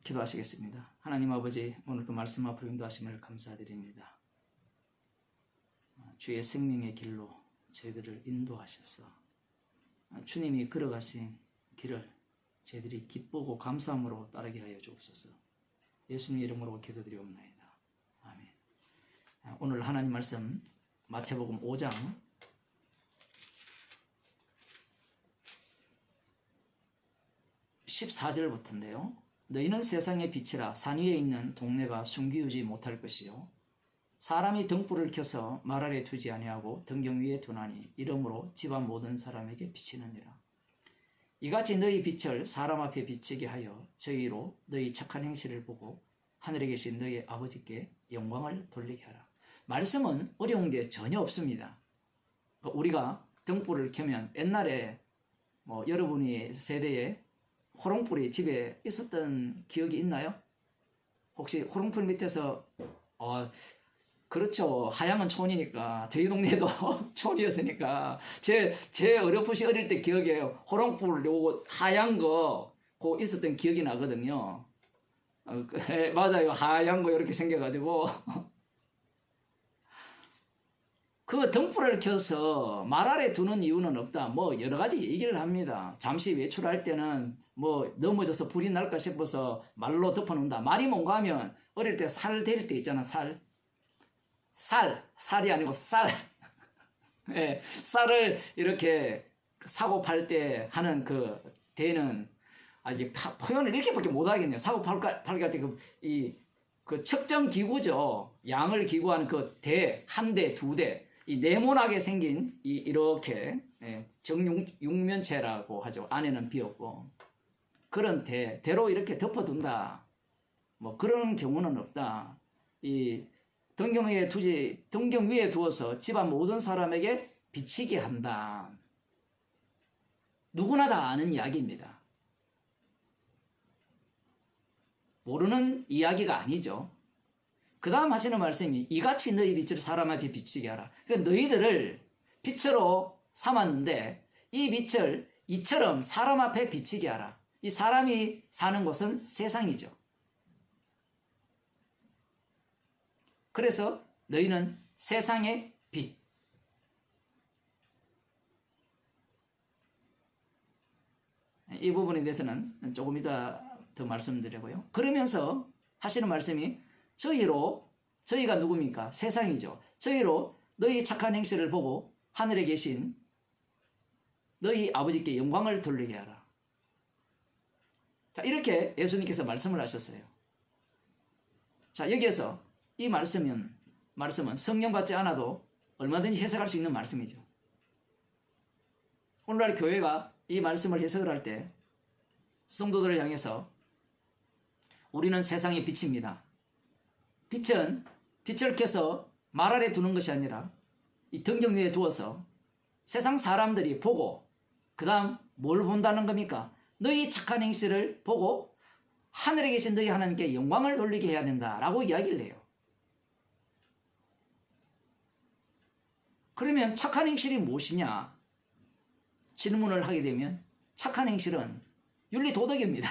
기도하시겠습니다. 하나님 아버지, 오늘도 말씀 앞으로 인도하심을 감사드립니다. 주의 생명의 길로 저희들을 인도하셔서 주님이 걸어가신 길을 저희들이 기쁘고 감사함으로 따르게 하여 주옵소서. 예수님 이름으로 기도드리옵나이다. 아멘. 오늘 하나님 말씀 마태복음 5장 14절부터인데요. 너희는 세상의 빛이라. 산 위에 있는 동네가 숨기우지 못할 것이요 사람이 등불을 켜서 말 아래 두지 아니하고 등경 위에 두나니 이러므로 집안 모든 사람에게 비치느니라. 이같이 너희 빛을 사람 앞에 비치게 하여 저희로 너희 착한 행실을 보고 하늘에 계신 너희 아버지께 영광을 돌리게 하라. 말씀은 어려운 게 전혀 없습니다. 우리가 등불을 켜면 옛날에 여러분이 세대에 호롱불이 집에 있었던 기억이 있나요? 혹시 호롱불 밑에서 그렇죠. 하양은 촌이니까 저희 동네도 촌이었으니까 제 어렴풋이 어릴 때 기억에 호롱불 요거 하얀 거 그거 있었던 기억이 나거든요. 맞아요. 하얀 거 이렇게 생겨가지고 그 등불을 켜서 말 아래 두는 이유는 없다. 여러 가지 얘기를 합니다. 잠시 외출할 때는 넘어져서 불이 날까 싶어서 말로 덮어놓는다. 말이 뭔가 하면 어릴 때 살 데릴 때 있잖아. 살이 아니고 쌀. 네, 쌀을 이렇게 사고 팔 때 하는 그 대는 이게 표현을 이렇게밖에 못 하겠네요. 사고 팔 때 그 측정 기구죠. 양을 기구하는 그 대, 한 대, 두 대. 이 네모나게 생긴 이렇게 정육면체라고 하죠. 안에는 비었고 그런 대로 이렇게 덮어둔다. 그런 경우는 없다. 이 등경 위에 두어서 집안 모든 사람에게 비치게 한다. 누구나 다 아는 이야기입니다. 모르는 이야기가 아니죠. 그 다음 하시는 말씀이 이같이 너희 빛을 사람 앞에 비치게 하라. 그러니까 너희들을 빛으로 삼았는데 이 빛을 이처럼 사람 앞에 비치게 하라. 이 사람이 사는 곳은 세상이죠. 그래서 너희는 세상의 빛. 이 부분에 대해서는 조금 이따 더 말씀드리고요. 그러면서 하시는 말씀이 저희가 누굽니까? 세상이죠. 저희로 너희 착한 행실을 보고 하늘에 계신 너희 아버지께 영광을 돌리게 하라. 자, 이렇게 예수님께서 말씀을 하셨어요. 자, 여기에서 이 말씀은 성령 받지 않아도 얼마든지 해석할 수 있는 말씀이죠. 오늘날 교회가 이 말씀을 해석을 할 때 성도들을 향해서 우리는 세상의 빛입니다. 빛은 빛을 켜서 말 아래 두는 것이 아니라 이 등경 위에 두어서 세상 사람들이 보고 그 다음 뭘 본다는 겁니까? 너희 착한 행실을 보고 하늘에 계신 너희 하나님께 영광을 돌리게 해야 된다라고 이야기를 해요. 그러면 착한 행실이 무엇이냐? 질문을 하게 되면 착한 행실은 윤리도덕입니다.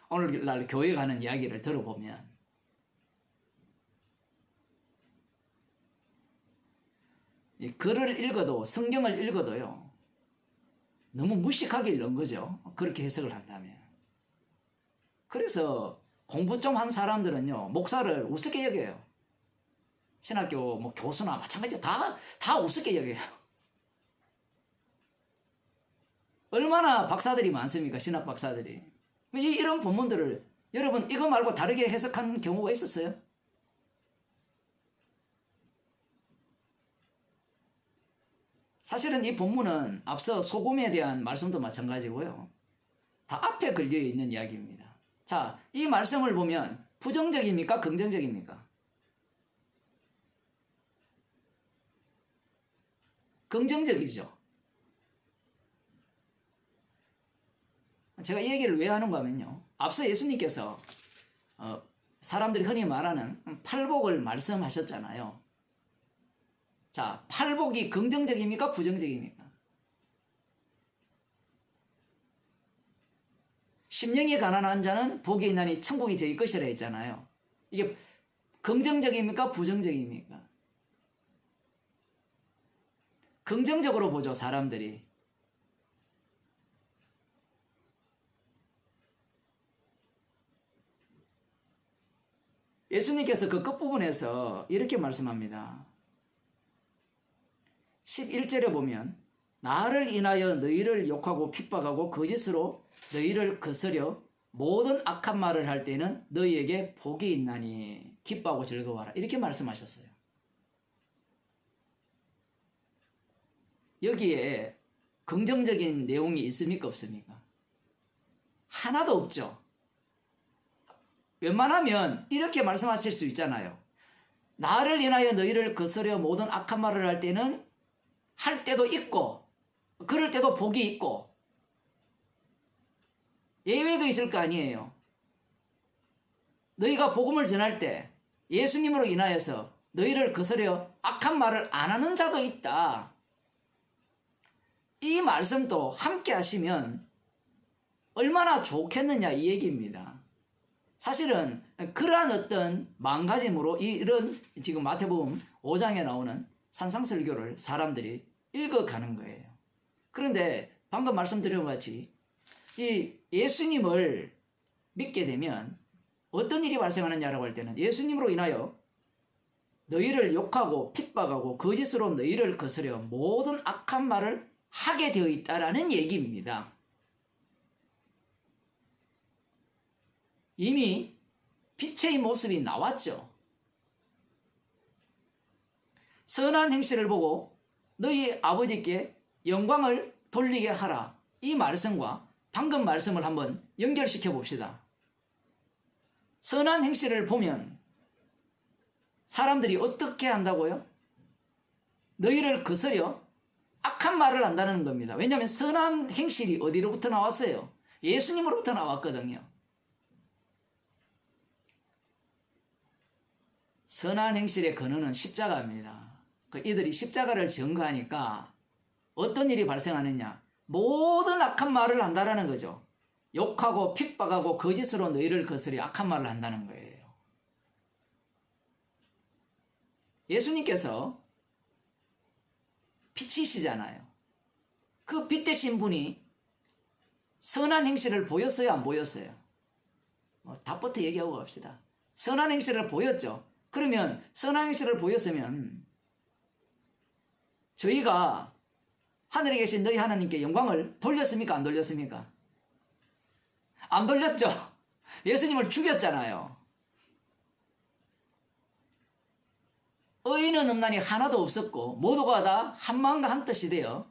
오늘날 교회 가는 이야기를 들어보면 글을 읽어도 성경을 읽어도요 너무 무식하게 읽는 거죠. 그렇게 해석을 한다면. 그래서 공부 좀 한 사람들은요 목사를 우습게 여겨요. 신학교 교수나 마찬가지로 다 우습게 여겨요. 얼마나 박사들이 많습니까? 신학 박사들이. 이런 본문들을 여러분 이거 말고 다르게 해석하는 경우가 있었어요? 사실은 이 본문은 앞서 소금에 대한 말씀도 마찬가지고요. 다 앞에 걸려있는 이야기입니다. 자, 이 말씀을 보면 부정적입니까? 긍정적입니까? 긍정적이죠. 제가 이 얘기를 왜 하는가 하면요. 앞서 예수님께서 사람들이 흔히 말하는 팔복을 말씀하셨잖아요. 자, 팔복이 긍정적입니까? 부정적입니까? 심령이 가난한 자는 복이 있나니 천국이 저희 것이라 했잖아요. 이게 긍정적입니까? 부정적입니까? 긍정적으로 보죠, 사람들이. 예수님께서 그 끝부분에서 이렇게 말씀합니다. 11절에 보면 나를 인하여 너희를 욕하고 핍박하고 거짓으로 너희를 거스려 모든 악한 말을 할 때는 너희에게 복이 있나니 기뻐하고 즐거워하라. 이렇게 말씀하셨어요. 여기에 긍정적인 내용이 있습니까? 없습니까? 하나도 없죠. 웬만하면 이렇게 말씀하실 수 있잖아요. 나를 인하여 너희를 거스려 모든 악한 말을 할 때는 할 때도 있고 그럴 때도 복이 있고 예외도 있을 거 아니에요. 너희가 복음을 전할 때 예수님으로 인하여서 너희를 거스려 악한 말을 안 하는 자도 있다. 이 말씀도 함께 하시면 얼마나 좋겠느냐 이 얘기입니다. 사실은 그러한 어떤 마음가짐으로 이런 지금 마태복음 5장에 나오는 산상설교를 사람들이 읽어가는 거예요. 그런데 방금 말씀드린 것 같이 이 예수님을 믿게 되면 어떤 일이 발생하느냐라고 할 때는 예수님으로 인하여 너희를 욕하고 핍박하고 거짓으로 너희를 거스려 모든 악한 말을 하게 되어 있다라는 얘기입니다. 이미 빛의 모습이 나왔죠. 선한 행실을 보고 너희 아버지께 영광을 돌리게 하라. 이 말씀과 방금 말씀을 한번 연결시켜 봅시다. 선한 행실을 보면 사람들이 어떻게 한다고요? 너희를 거스려 악한 말을 한다는 겁니다. 왜냐하면 선한 행실이 어디로부터 나왔어요? 예수님으로부터 나왔거든요. 선한 행실의 근원은 십자가입니다. 이들이 십자가를 증거하니까 어떤 일이 발생하느냐? 모든 악한 말을 한다라는 거죠. 욕하고 핍박하고 거짓으로 너희를 거스려 악한 말을 한다는 거예요. 예수님께서 빛이시잖아요. 그 빛 되신 분이 선한 행실을 보였어요? 안 보였어요? 답부터 얘기하고 갑시다. 선한 행실을 보였죠. 그러면 선한 행실을 보였으면 저희가 하늘에 계신 너희 하나님께 영광을 돌렸습니까? 안 돌렸습니까? 안 돌렸죠. 예수님을 죽였잖아요. 의인은 없나니 하나도 없었고 모두가 다 한마음과 한뜻이 되어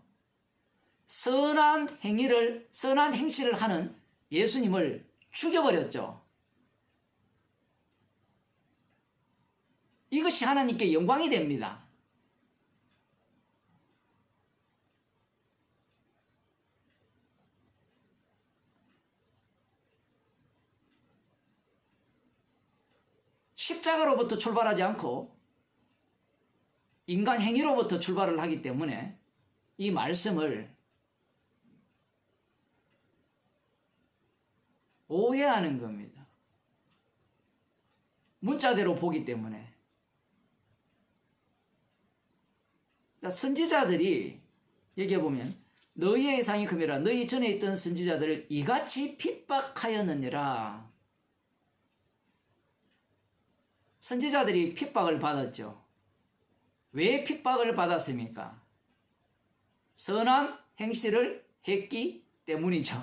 선한 행실을 하는 예수님을 죽여버렸죠. 이것이 하나님께 영광이 됩니다. 십자가로부터 출발하지 않고 인간 행위로부터 출발을 하기 때문에 이 말씀을 오해하는 겁니다. 문자대로 보기 때문에. 선지자들이 얘기해보면 너희의 상이 큼이라 너희 전에 있던 선지자들을 이같이 핍박하였느니라. 선지자들이 핍박을 받았죠. 왜 핍박을 받았습니까? 선한 행실을 했기 때문이죠.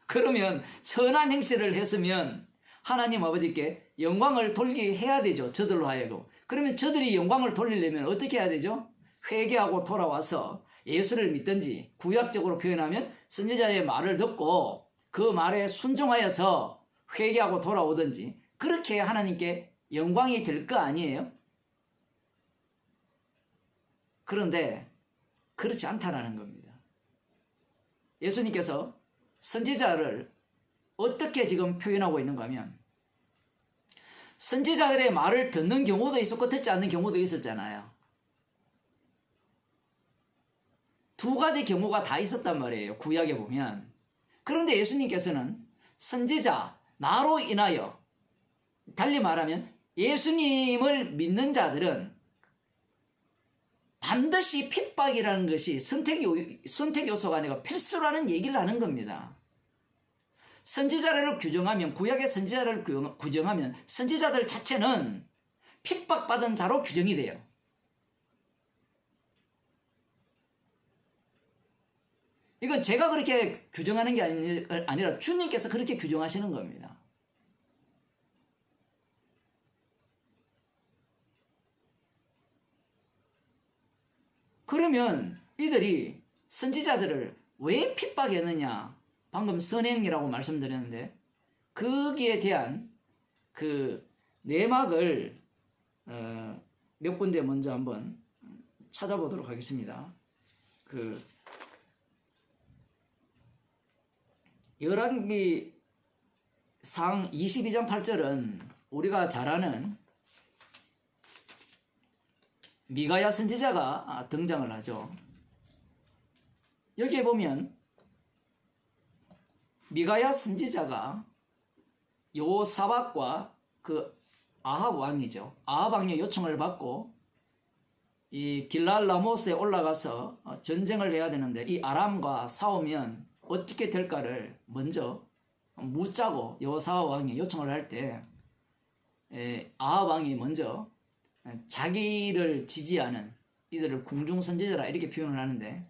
그러면 선한 행실을 했으면 하나님 아버지께 영광을 돌리게 해야 되죠. 저들로 하여금. 그러면 저들이 영광을 돌리려면 어떻게 해야 되죠? 회개하고 돌아와서 예수를 믿든지, 구약적으로 표현하면 선지자의 말을 듣고 그 말에 순종하여서 회개하고 돌아오든지, 그렇게 하나님께 영광이 될 거 아니에요? 그런데 그렇지 않다라는 겁니다. 예수님께서 선지자를 어떻게 지금 표현하고 있는가 하면, 선지자들의 말을 듣는 경우도 있었고 듣지 않는 경우도 있었잖아요. 두 가지 경우가 다 있었단 말이에요, 구약에 보면. 그런데 예수님께서는 선지자, 나로 인하여, 달리 말하면 예수님을 믿는 자들은 반드시 핍박이라는 것이 선택 요소가 아니라 필수라는 얘기를 하는 겁니다. 선지자를 규정하면, 구약의 선지자를 규정하면 선지자들 자체는 핍박받은 자로 규정이 돼요. 이건 제가 그렇게 규정하는 게 아니라 주님께서 그렇게 규정하시는 겁니다. 그러면 이들이 선지자들을 왜 핍박했느냐? 방금 선행이라고 말씀드렸는데 거기에 대한 그 내막을 몇 군데 먼저 한번 찾아보도록 하겠습니다. 그 열왕기상 22장 8절은 우리가 잘 아는 미가야 선지자가 등장을 하죠. 여기에 보면 미가야 선지자가 여호사밧과 그 아합 왕이죠. 아합 왕의 요청을 받고 이 길랄 라모스에 올라가서 전쟁을 해야 되는데 이 아람과 싸우면 어떻게 될까를 먼저 묻자고 여호사밧 왕이 요청을 할 때 아합 왕이 먼저 자기를 지지하는 이들을 궁중 선지자라 이렇게 표현을 하는데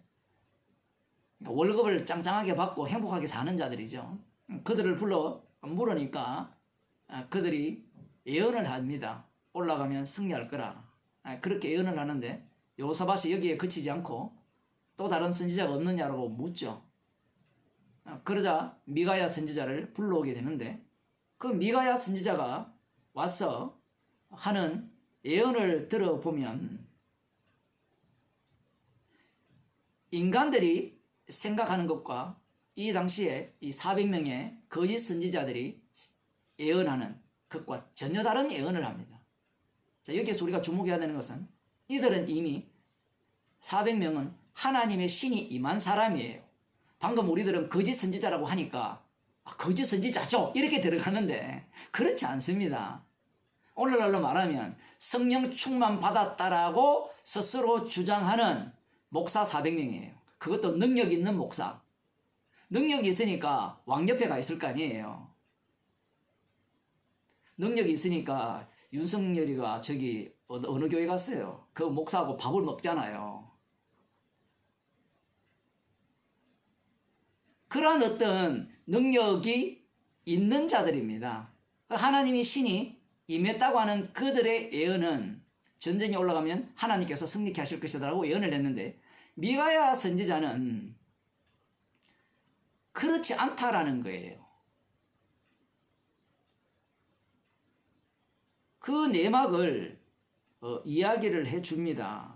그러니까 월급을 짱짱하게 받고 행복하게 사는 자들이죠. 그들을 불러 물으니까 그들이 예언을 합니다. 올라가면 승리할 거라. 그렇게 예언을 하는데 여호사밧이 여기에 그치지 않고 또 다른 선지자가 없느냐라고 묻죠. 그러자 미가야 선지자를 불러오게 되는데 그 미가야 선지자가 와서 하는 예언을 들어보면 인간들이 생각하는 것과 이 당시에 이 400명의 거짓 선지자들이 예언하는 것과 전혀 다른 예언을 합니다. 자, 여기에서 우리가 주목해야 되는 것은 이들은 이미 400명은 하나님의 신이 임한 사람이에요. 방금 우리들은 거짓 선지자라고 하니까 거짓 선지자죠 이렇게 들어가는데 그렇지 않습니다. 오늘날로 말하면 성령 충만 받았다라고 스스로 주장하는 목사 400명이에요. 그것도 능력 있는 목사. 능력이 있으니까 왕 옆에 가 있을 거 아니에요. 능력이 있으니까 윤석열이가 저기 어느 교회 갔어요? 그 목사하고 밥을 먹잖아요. 그러한 어떤 능력이 있는 자들입니다. 하나님이 신이 임했다고 하는 그들의 예언은 전쟁에 올라가면 하나님께서 승리케 하실 것이다라고 예언을 했는데 미가야 선지자는 그렇지 않다라는 거예요. 그 내막을 이야기를 해줍니다.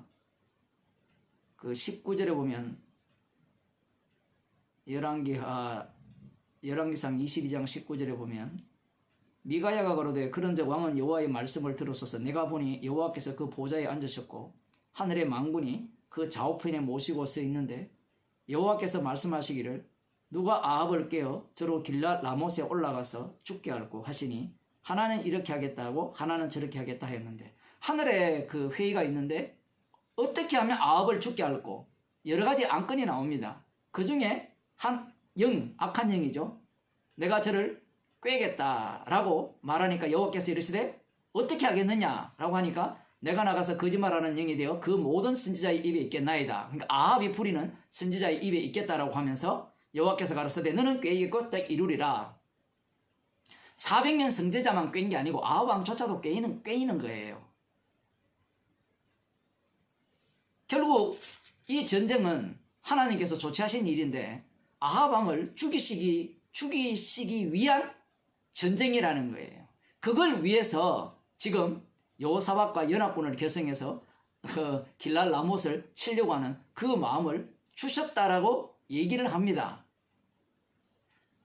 그 19절에 보면 열왕기상 22장 19절에 보면 미가야가 가로되 그런즉 왕은 여호와의 말씀을 들으소서. 내가 보니 여호와께서 그 보좌에 앉으셨고 하늘의 만군이 그 좌우편에 모시고 서 있는데 여호와께서 말씀하시기를 누가 아합을 깨어 저로 길라 라못에 올라가서 죽게 할고 하시니 하나는 이렇게 하겠다고 하나는 저렇게 하겠다 했는데 하늘에 그 회의가 있는데 어떻게 하면 아합을 죽게 할고 여러 가지 안건이 나옵니다. 그 중에 한 악한 영이죠. 내가 저를 꿰겠다라고 말하니까 여호와께서 이르시되 어떻게 하겠느냐라고 하니까 내가 나가서 거짓말하는 영이 되어 그 모든 선지자의 입에 있겠나이다. 그러니까 아합이 부리는 선지자의 입에 있겠다라고 하면서 여호와께서 가로사대 너는 꿰이겠고 딱 이루리라. 400명 선지자만 꿰인 게 아니고 아합 왕조차도 꿰이는 거예요. 결국 이 전쟁은 하나님께서 조치하신 일인데 아합 왕을 죽이시기 위한 전쟁이라는 거예요. 그걸 위해서 지금 여호사밧과 연합군을 결성해서 길랄 라못을 치려고 하는 그 마음을 주셨다라고 얘기를 합니다.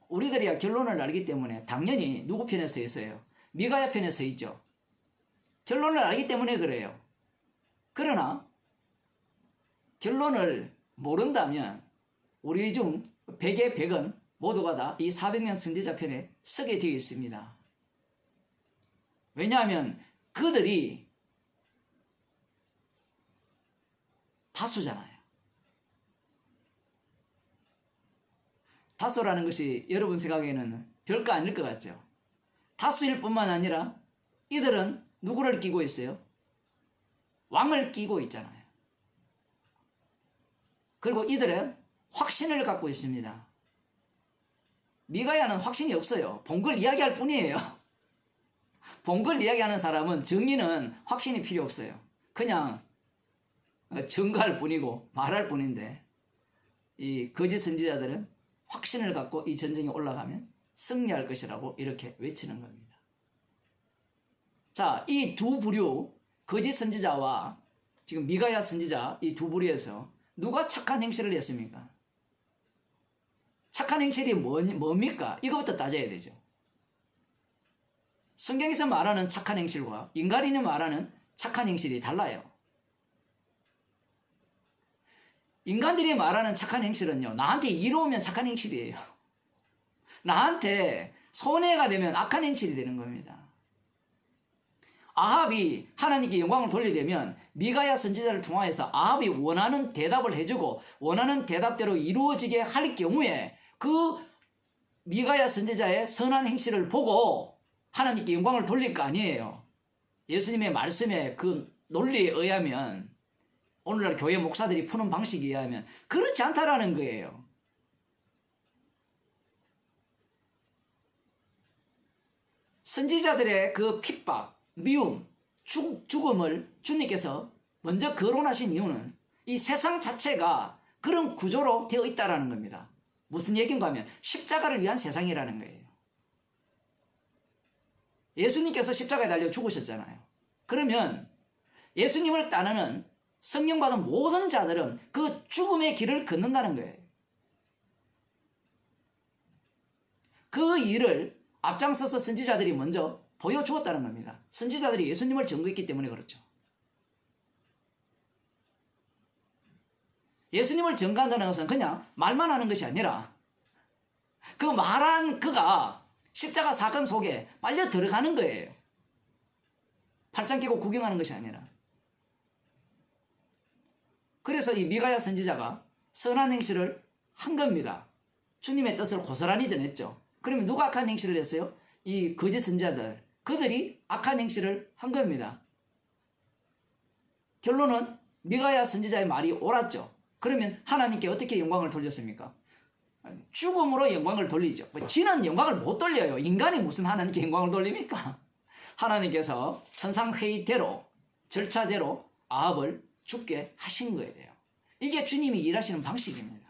우리들이야 결론을 알기 때문에 당연히 누구 편에 서 있어요? 미가야 편에 서 있죠. 결론을 알기 때문에 그래요. 그러나 결론을 모른다면 우리 중 100의 100은 모두가 다 이 400년 선지자 편에 서게 되어 있습니다. 왜냐하면 그들이 다수잖아요. 다수라는 것이 여러분 생각에는 별거 아닐 것 같죠. 다수일 뿐만 아니라 이들은 누구를 끼고 있어요? 왕을 끼고 있잖아요. 그리고 이들은 확신을 갖고 있습니다. 미가야는 확신이 없어요. 본 걸 이야기할 뿐이에요. 본 걸 이야기하는 사람은 정의는 확신이 필요 없어요. 그냥 증거할 뿐이고 말할 뿐인데 이 거짓 선지자들은 확신을 갖고 이 전쟁에 올라가면 승리할 것이라고 이렇게 외치는 겁니다. 자, 이 두 부류 거짓 선지자와 지금 미가야 선지자 이 두 부류에서 누가 착한 행실을 했습니까? 착한 행실이 뭡니까? 이거부터 따져야 되죠. 성경에서 말하는 착한 행실과 인간이 말하는 착한 행실이 달라요. 인간들이 말하는 착한 행실은요, 나한테 이로우면 착한 행실이에요. 나한테 손해가 되면 악한 행실이 되는 겁니다. 아합이 하나님께 영광을 돌리려면 미가야 선지자를 통하여서 아합이 원하는 대답을 해주고 원하는 대답대로 이루어지게 할 경우에 그 미가야 선지자의 선한 행실을 보고 하나님께 영광을 돌릴 거 아니에요. 예수님의 말씀에 그 논리에 의하면 오늘날 교회 목사들이 푸는 방식에 의하면 그렇지 않다라는 거예요. 선지자들의 그 핍박, 미움, 죽음을 주님께서 먼저 거론하신 이유는 이 세상 자체가 그런 구조로 되어 있다는 겁니다. 무슨 얘기인가 하면 십자가를 위한 세상이라는 거예요. 예수님께서 십자가에 달려 죽으셨잖아요. 그러면 예수님을 따르는 성령 받은 모든 자들은 그 죽음의 길을 걷는다는 거예요. 그 일을 앞장서서 선지자들이 먼저 보여주었다는 겁니다. 선지자들이 예수님을 증거했기 때문에 그렇죠. 예수님을 증거한다는 것은 그냥 말만 하는 것이 아니라 그 말한 그가 십자가 사건 속에 빨려 들어가는 거예요. 팔짱 끼고 구경하는 것이 아니라. 그래서 이 미가야 선지자가 선한 행실을 한 겁니다. 주님의 뜻을 고스란히 전했죠. 그러면 누가 악한 행실을 했어요? 이 거짓 선지자들. 그들이 악한 행실을 한 겁니다. 결론은 미가야 선지자의 말이 옳았죠. 그러면 하나님께 어떻게 영광을 돌렸습니까? 죽음으로 영광을 돌리죠. 지는 영광을 못 돌려요. 인간이 무슨 하나님께 영광을 돌립니까? 하나님께서 천상회의대로 절차대로 아합을 죽게 하신 거예요. 이게 주님이 일하시는 방식입니다.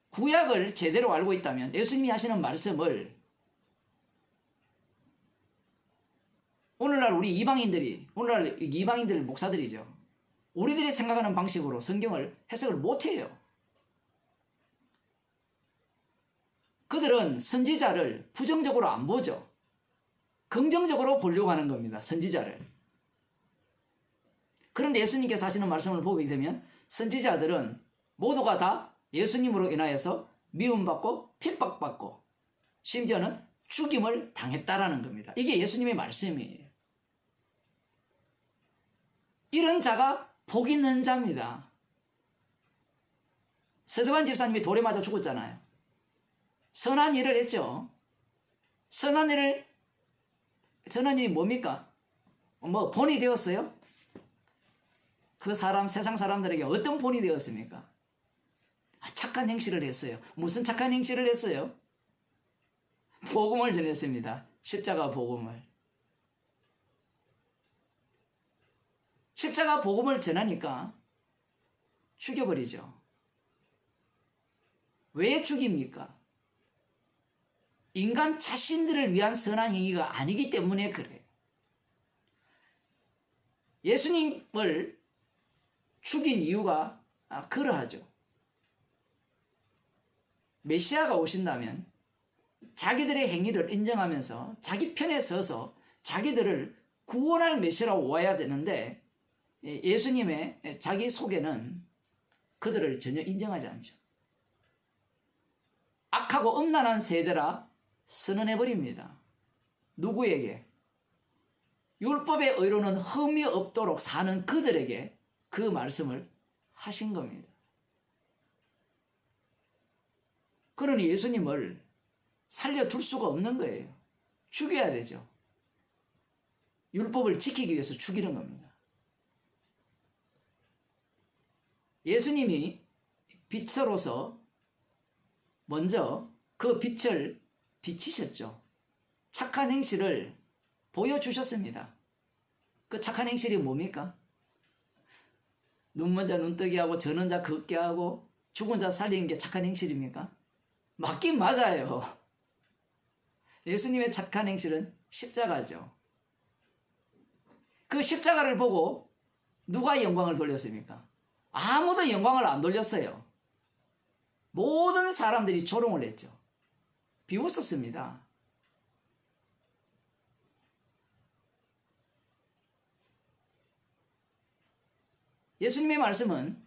구약을 제대로 알고 있다면 예수님이 하시는 말씀을 오늘날 오늘날 이방인들 목사들이죠. 우리들이 생각하는 방식으로 성경을 해석을 못해요. 그들은 선지자를 부정적으로 안 보죠. 긍정적으로 보려고 하는 겁니다. 선지자를. 그런데 예수님께서 하시는 말씀을 보게 되면 선지자들은 모두가 다 예수님으로 인하여서 미움받고 핍박받고 심지어는 죽임을 당했다라는 겁니다. 이게 예수님의 말씀이에요. 이런 자가 복 있는 자입니다. 스데반 집사님이 돌에 맞아 죽었잖아요. 선한 일을 했죠. 선한 일이 뭡니까? 본이 되었어요? 그 사람, 세상 사람들에게 어떤 본이 되었습니까? 착한 행실을 했어요. 무슨 착한 행실을 했어요? 복음을 전했습니다. 십자가 복음을. 십자가 복음을 전하니까 죽여버리죠. 왜 죽입니까? 인간 자신들을 위한 선한 행위가 아니기 때문에 그래요. 예수님을 죽인 이유가 그러하죠. 메시아가 오신다면 자기들의 행위를 인정하면서 자기 편에 서서 자기들을 구원할 메시아로 와야 되는데 예수님의 자기 속에는 그들을 전혀 인정하지 않죠. 악하고 음란한 세대라 선언해버립니다. 누구에게? 율법의 의로는 흠이 없도록 사는 그들에게 그 말씀을 하신 겁니다. 그러니 예수님을 살려둘 수가 없는 거예요. 죽여야 되죠. 율법을 지키기 위해서 죽이는 겁니다. 예수님이 빛으로서 먼저 그 빛을 비치셨죠. 착한 행실을 보여주셨습니다. 그 착한 행실이 뭡니까? 눈먼 자 눈뜨게 하고 저는 자 걷게 하고 죽은 자 살리는 게 착한 행실입니까? 맞긴 맞아요. 예수님의 착한 행실은 십자가죠. 그 십자가를 보고 누가 영광을 돌렸습니까? 아무도 영광을 안 돌렸어요. 모든 사람들이 조롱을 했죠. 비웃었습니다. 예수님의 말씀은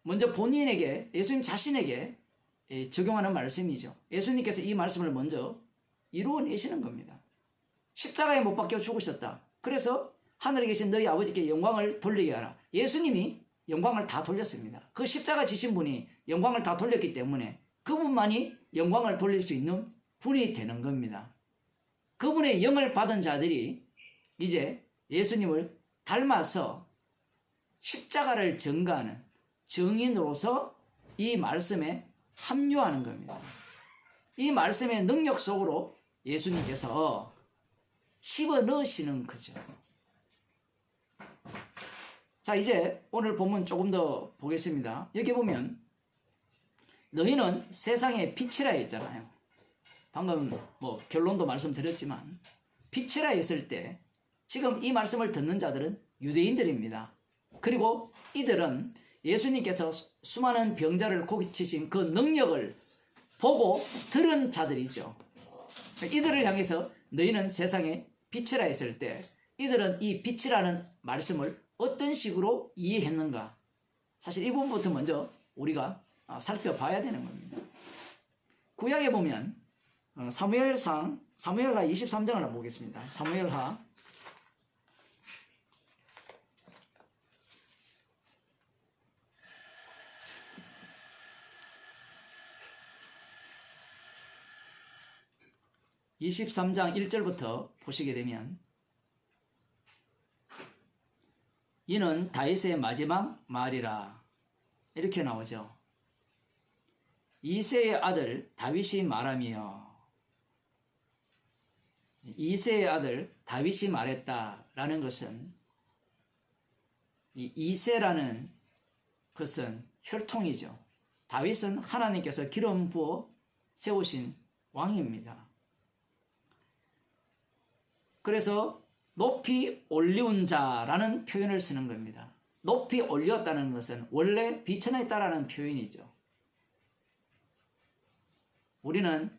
먼저 본인에게, 예수님 자신에게 적용하는 말씀이죠. 예수님께서 이 말씀을 먼저 이루어내시는 겁니다. 십자가에 못 박혀 죽으셨다. 그래서 하늘에 계신 너희 아버지께 영광을 돌리게 하라. 예수님이 영광을 다 돌렸습니다. 그 십자가 지신 분이 영광을 다 돌렸기 때문에 그분만이 영광을 돌릴 수 있는 분이 되는 겁니다. 그분의 영을 받은 자들이 이제 예수님을 닮아서 십자가를 전가하는 증인으로서 이 말씀에 합류하는 겁니다. 이 말씀의 능력 속으로 예수님께서 집어넣으시는 거죠. 자, 이제 오늘 본문 조금 더 보겠습니다. 여기 보면 너희는 세상의 빛이라 했잖아요. 방금 결론도 말씀드렸지만 빛이라 했을 때 지금 이 말씀을 듣는 자들은 유대인들입니다. 그리고 이들은 예수님께서 수많은 병자를 고치신 그 능력을 보고 들은 자들이죠. 이들을 향해서 너희는 세상의 빛이라 했을 때 이들은 이 빛이라는 말씀을 어떤 식으로 이해했는가? 사실 이 부분부터 먼저 우리가 살펴봐야 되는 겁니다. 구약에 보면 사무엘하 23장을 한번 보겠습니다. 사무엘하 23장 1절부터 보시게 되면 이는 다윗의 마지막 말이라 이렇게 나오죠. 이새의 아들 다윗이 말하며 이새의 아들 다윗이 말했다라는 것은 이 이새라는 것은 혈통이죠. 다윗은 하나님께서 기름 부어 세우신 왕입니다. 그래서 높이 올리운 자라는 표현을 쓰는 겁니다. 높이 올렸다는 것은 원래 비천했다라는 표현이죠. 우리는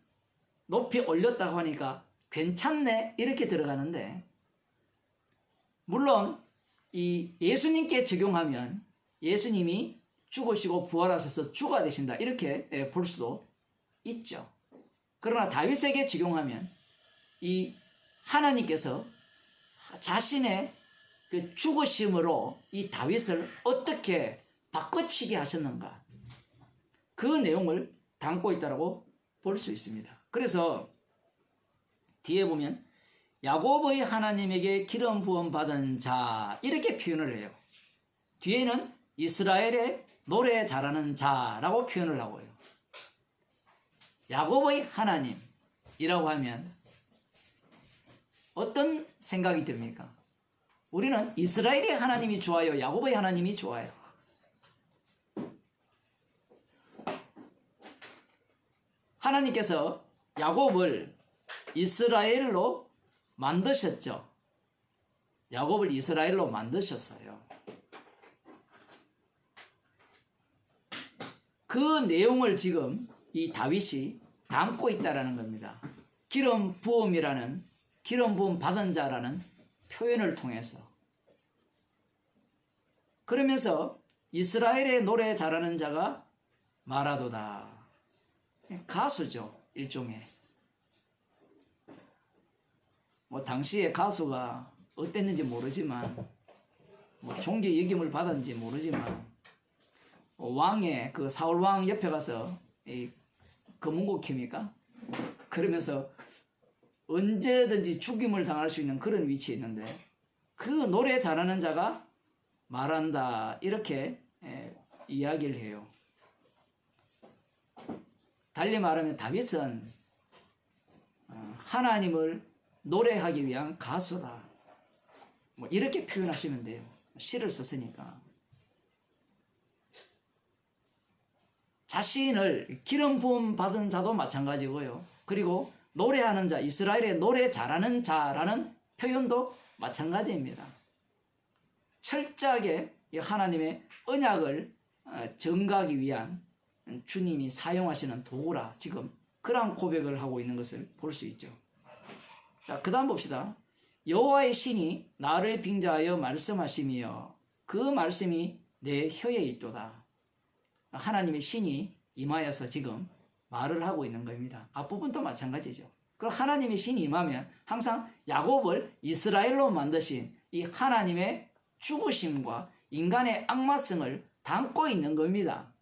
높이 올렸다고 하니까 괜찮네 이렇게 들어가는데 물론 이 예수님께 적용하면 예수님이 죽으시고 부활하셔서 주가 되신다 이렇게 볼 수도 있죠. 그러나 다윗에게 적용하면 이 하나님께서 자신의 그 죽으심으로 이 다윗을 어떻게 바꿔치게 하셨는가 그 내용을 담고 있다고 볼 수 있습니다. 그래서 뒤에 보면 야곱의 하나님에게 기름 부음 받은 자 이렇게 표현을 해요. 뒤에는 이스라엘의 노래 잘하는 자라고 표현을 하고요. 야곱의 하나님이라고 하면 어떤 생각이 듭니까? 우리는 이스라엘의 하나님이 좋아요? 야곱의 하나님이 좋아요? 하나님께서 야곱을 이스라엘로 만드셨죠. 야곱을 이스라엘로 만드셨어요. 그 내용을 지금 이 다윗이 담고 있다라는 겁니다. 기름 부음이라는 기름 부음 받은 자라는 표현을 통해서 그러면서 이스라엘의 노래 잘하는 자가 말하도다. 가수죠, 일종의. 뭐 당시에 가수가 어땠는지 모르지만, 뭐 종교 역임을 받았는지 모르지만, 왕의 그 사울 왕 옆에 가서 이 검은고 킵니까? 그러면서 언제든지 죽임을 당할 수 있는 그런 위치에 있는데, 그 노래 잘하는 자가 말한다, 이렇게 이야기를 해요. 달리 말하면 다윗은 하나님을 노래하기 위한 가수다, 뭐 이렇게 표현하시면 돼요. 시를 썼으니까. 자신을 기름 부음 받은 자도 마찬가지고요. 그리고 노래하는 자, 이스라엘의 노래 잘하는 자라는 표현도 마찬가지입니다. 철저하게 하나님의 언약을 증거하기 위한 주님이 사용하시는 도구라, 지금 그러한 고백을 하고 있는 것을 볼 수 있죠. 자, 그 다음 봅시다. 여호와의 신이 나를 빙자하여 말씀하시며 그 말씀이 내 혀에 있도다. 하나님의 신이 임하여서 지금 말을 하고 있는 겁니다. 앞부분도 마찬가지죠. 그 하나님의 신이 임하면 항상 야곱을 이스라엘로 만드신 이 하나님의 죽으심과 인간의 악마성을 담고 있는 겁니다.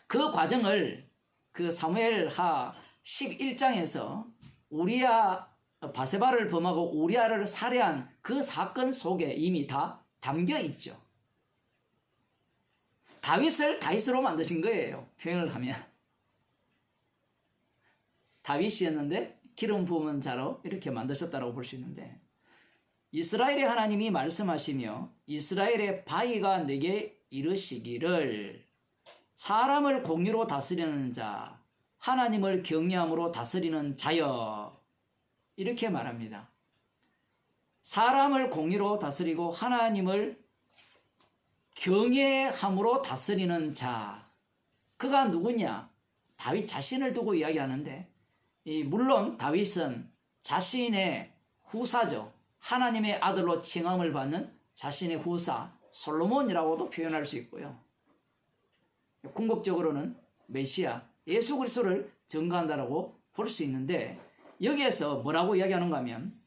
그 과정을 그 사무엘하 11장에서 우리야 바세바를 범하고 우리야를 살해한 그 사건 속에 이미 다 담겨 있죠. 다윗을 다윗으로 만드신 거예요, 표현을 하면. 다윗이었는데 기름 부은 자로 이렇게 만드셨다고 볼 수 있는데, 이스라엘의 하나님이 말씀하시며 이스라엘의 바위가 내게 이르시기를 사람을 공의로 다스리는 자, 하나님을 경외함으로 다스리는 자여, 이렇게 말합니다. 사람을 공의로 다스리고 하나님을 경외함으로 다스리는 자, 그가 누구냐? 다윗 자신을 두고 이야기하는데, 물론 다윗은 자신의 후사죠. 하나님의 아들로 칭함을 받는 자신의 후사 솔로몬이라고도 표현할 수 있고요. 궁극적으로는 메시아 예수 그리스도를 증거한다라고 볼 수 있는데, 여기에서 뭐라고 이야기하는가 하면,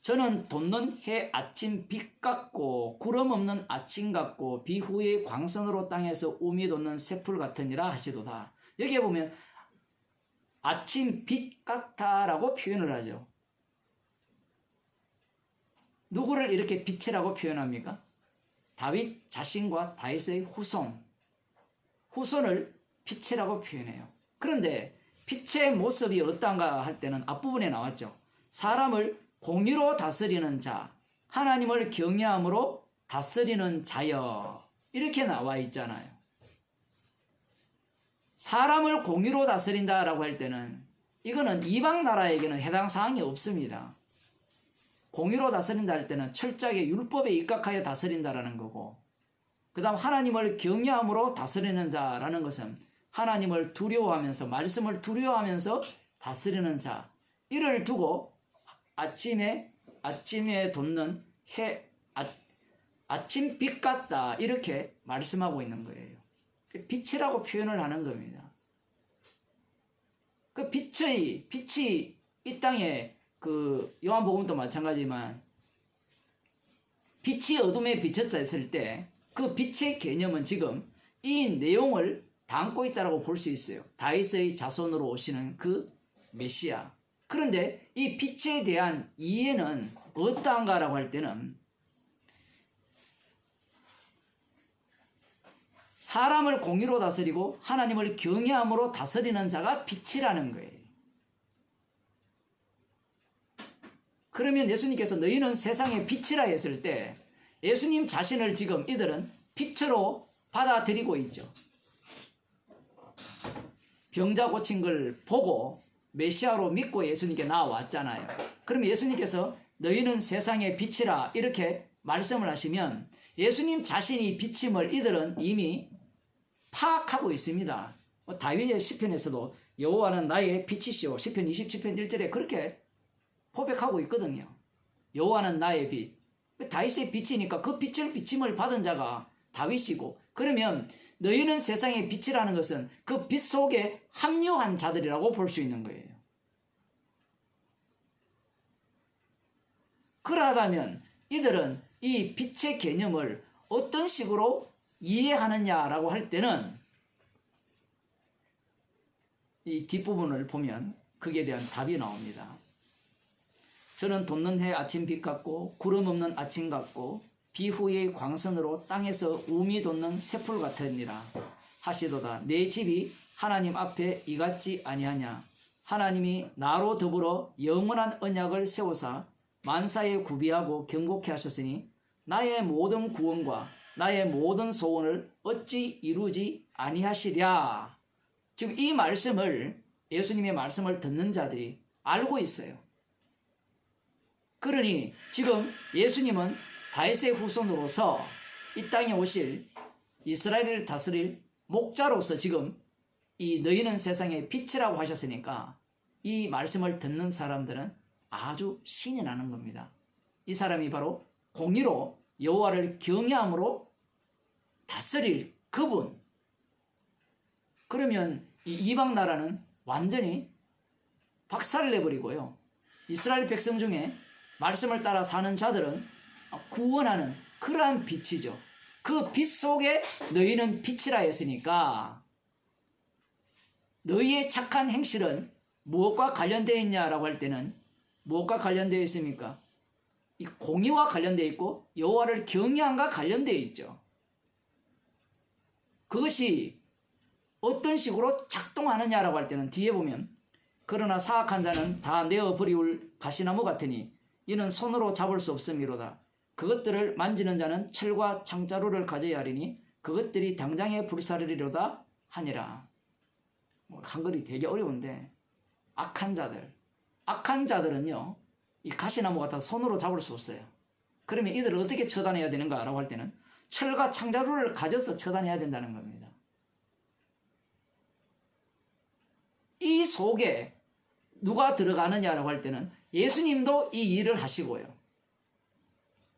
저는 돋는 해 아침 빛 같고 구름 없는 아침 같고 비 후의 광선으로 땅에서 우미 돋는 새풀 같으니라 하시도다. 여기에 보면 아침 빛 같다라고 표현을 하죠. 누구를 이렇게 빛이라고 표현합니까? 다윗 자신과 다윗의 후손을 빛이라고 표현해요. 그런데 빛의 모습이 어떤가 할 때는 앞부분에 나왔죠. 사람을 공의로 다스리는 자, 하나님을 경외함으로 다스리는 자여, 이렇게 나와 있잖아요. 사람을 공의로 다스린다라고 할 때는 이거는 이방 나라에게는 해당 사항이 없습니다. 공의로 다스린다 할 때는 철저하게 율법에 입각하여 다스린다라는 거고, 그 다음 하나님을 경외함으로 다스리는 자라는 것은 하나님을 두려워하면서, 말씀을 두려워하면서 다스리는 자, 이를 두고 아침에 돋는 해, 아침 빛 같다, 이렇게 말씀하고 있는 거예요. 빛이라고 표현을 하는 겁니다. 그 빛이 이 땅에 그 요한복음도 마찬가지지만 빛이 어둠에 비쳤다 했을 때 그 빛의 개념은 지금 이 내용을 담고 있다고 볼 수 있어요. 다윗의 자손으로 오시는 그 메시아. 그런데 이 빛에 대한 이해는 어떠한가라고 할 때는 사람을 공의로 다스리고 하나님을 경외함으로 다스리는 자가 빛이라는 거예요. 그러면 예수님께서 너희는 세상의 빛이라 했을 때 예수님 자신을 지금 이들은 빛으로 받아들이고 있죠. 병자 고친 걸 보고 메시아로 믿고 예수님께 나와왔잖아요. 그럼 예수님께서 너희는 세상의 빛이라 이렇게 말씀을 하시면 예수님 자신이 빛임을 이들은 이미 파악하고 있습니다. 다윗의 시편에서도 여호와는 나의 빛이시오, 시편 27편 1절에 그렇게 고백하고 있거든요. 여호와는 나의 빛. 다윗의 빛이니까 그 빛을 비침을 받은 자가 다윗이고, 그러면 너희는 세상의 빛이라는 것은 그 빛 속에 합류한 자들이라고 볼 수 있는 거예요. 그러하다면 이들은 이 빛의 개념을 어떤 식으로 이해하느냐라고 할 때는 이 뒷부분을 보면 거기에 대한 답이 나옵니다. 저는 돋는 해 아침빛 같고 구름 없는 아침 같고 비 후의 광선으로 땅에서 우미 돋는 새풀 같으니라 하시도다. 내 집이 하나님 앞에 이같지 아니하냐. 하나님이 나로 더불어 영원한 언약을 세우사 만사에 구비하고 경고케 하셨으니 나의 모든 구원과 나의 모든 소원을 어찌 이루지 아니하시랴. 지금 이 말씀을, 예수님의 말씀을 듣는 자들이 알고 있어요. 그러니 지금 예수님은 다윗의 후손으로서 이 땅에 오실 이스라엘을 다스릴 목자로서 지금 이 너희는 세상의 빛이라고 하셨으니까 이 말씀을 듣는 사람들은 아주 신이 나는 겁니다. 이 사람이 바로 공의로 여호와를 경외함으로 다스릴 그분. 그러면 이 이방 나라는 완전히 박살을 내버리고요. 이스라엘 백성 중에 말씀을 따라 사는 자들은 구원하는 그러한 빛이죠. 그 빛 속에 너희는 빛이라 했으니까 너희의 착한 행실은 무엇과 관련되어 있냐라고 할 때는 무엇과 관련되어 있습니까? 이 공의와 관련되어 있고 여호와를 경외함과 관련되어 있죠. 그것이 어떤 식으로 작동하느냐라고 할 때는 뒤에 보면 그러나 사악한 자는 다 내어버리울 가시나무 같으니 이는 손으로 잡을 수 없음이로다. 그것들을 만지는 자는 철과 창자루를 가져야 하리니 그것들이 당장에 불사르리로다 하니라. 한글이 되게 어려운데 악한 자들은요 이 가시나무 같아서 손으로 잡을 수 없어요. 그러면 이들을 어떻게 처단해야 되는가라고 할 때는 철과 창자루를 가져서 처단해야 된다는 겁니다. 이 속에 누가 들어가느냐라고 할 때는 예수님도 이 일을 하시고요.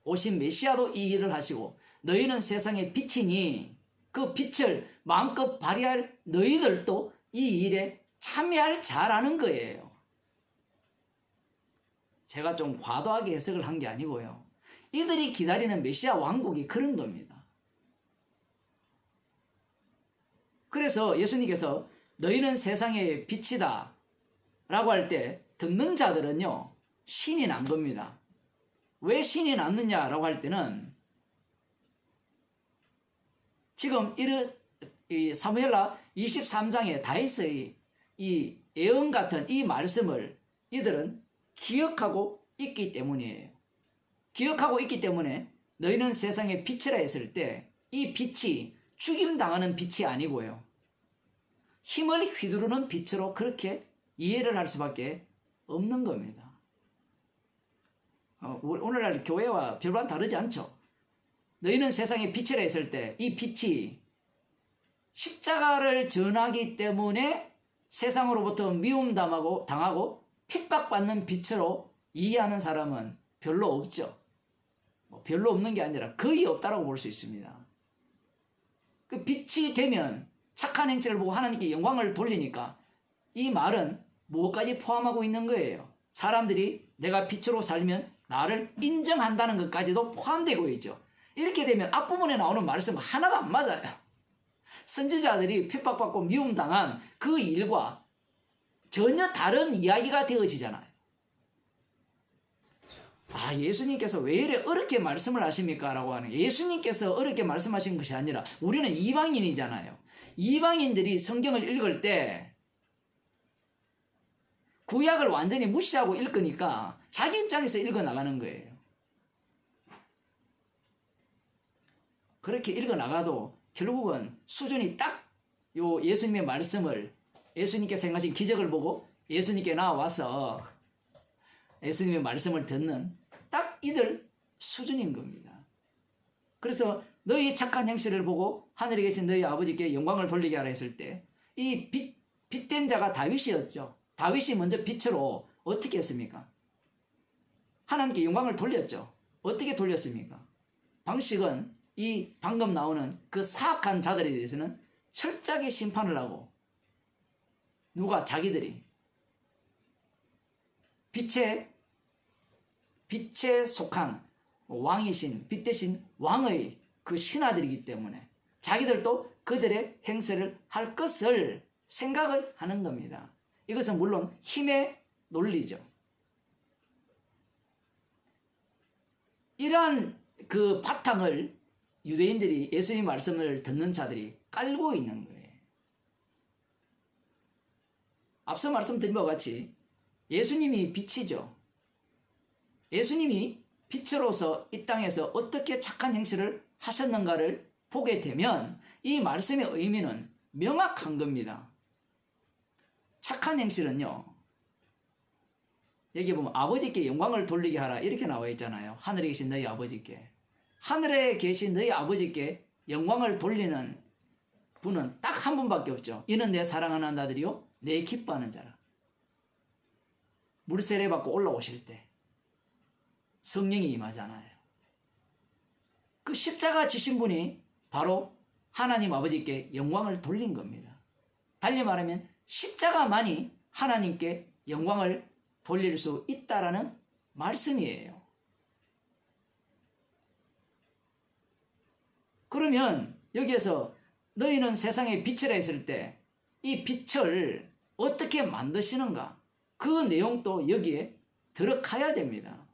오신 메시아도 이 일을 하시고 너희는 세상의 빛이니 그 빛을 마음껏 발휘할 너희들도 이 일에 참여할 자라는 거예요. 제가 좀 과도하게 해석을 한 게 아니고요. 이들이 기다리는 메시아 왕국이 그런 겁니다. 그래서 예수님께서 너희는 세상의 빛이다 라고 할 때 듣는 자들은요 신이 난 겁니다. 왜 신이 났느냐라고 할 때는 지금 이 사무엘하 23장에 다윗의 이 예언 같은 이 말씀을 이들은 기억하고 있기 때문이에요. 기억하고 있기 때문에 너희는 세상의 빛이라 했을 때 이 빛이 죽임당하는 빛이 아니고요. 힘을 휘두르는 빛으로 그렇게 이해를 할 수밖에 없는 겁니다. 오늘날 교회와 별반 다르지 않죠. 너희는 세상의 빛이라 했을 때 이 빛이 십자가를 전하기 때문에 세상으로부터 미움 당하고 핍박받는 빛으로 이해하는 사람은 별로 없죠. 별로 없는 게 아니라 거의 없다라고 볼 수 있습니다. 그 빛이 되면 착한 행실을 보고 하나님께 영광을 돌리니까 이 말은 무엇까지 포함하고 있는 거예요. 사람들이 내가 빛으로 살면 나를 인정한다는 것까지도 포함되고 있죠. 이렇게 되면 앞부분에 나오는 말씀 하나가 안 맞아요. 선지자들이 핍박받고 미움당한 그 일과 전혀 다른 이야기가 되어지잖아요. 예수님께서 왜 이래 어렵게 말씀을 하십니까? 라고 하는 예수님께서 어렵게 말씀하신 것이 아니라 우리는 이방인이잖아요. 이방인들이 성경을 읽을 때 구약을 완전히 무시하고 읽으니까 자기 입장에서 읽어나가는 거예요. 그렇게 읽어나가도 결국은 수준이 딱 요 예수님의 말씀을 예수님께서 행하신 기적을 보고 예수님께 나와서 예수님의 말씀을 듣는 딱 이들 수준인 겁니다. 그래서 너희 착한 행실을 보고 하늘에 계신 너희 아버지께 영광을 돌리게 하라 했을 때 이 빛된 자가 다윗이었죠. 다윗이 먼저 빛으로 어떻게 했습니까? 하나님께 영광을 돌렸죠. 어떻게 돌렸습니까? 방식은 이 방금 나오는 그 사악한 자들에 대해서는 철저하게 심판을 하고, 누가? 자기들이 빛에 속한 왕이신, 빛 대신 왕의 그 신하들이기 때문에 자기들도 그들의 행세를 할 것을 생각을 하는 겁니다. 이것은 물론 힘의 논리죠. 이러한 그 바탕을 유대인들이, 예수님 말씀을 듣는 자들이 깔고 있는 거예요. 앞서 말씀드린 바와 같이 예수님이 빛이죠. 예수님이 빛으로서 이 땅에서 어떻게 착한 행실을 하셨는가를 보게 되면 이 말씀의 의미는 명확한 겁니다. 착한 행실은요, 여기 보면 아버지께 영광을 돌리게 하라 이렇게 나와 있잖아요. 하늘에 계신 너희 아버지께. 하늘에 계신 너희 아버지께 영광을 돌리는 분은 딱 한 분밖에 없죠. 이는 내 사랑하는 아들이요 내 기뻐하는 자라. 물세례 받고 올라오실 때 성령이 임하잖아요. 그 십자가 지신 분이 바로 하나님 아버지께 영광을 돌린 겁니다. 달리 말하면 십자가만이 하나님께 영광을 돌릴 수 있다라는 말씀이에요. 그러면 여기에서 너희는 세상의 빛이라 했을 때 이 빛을 어떻게 만드시는가? 그 내용도 여기에 들어가야 됩니다.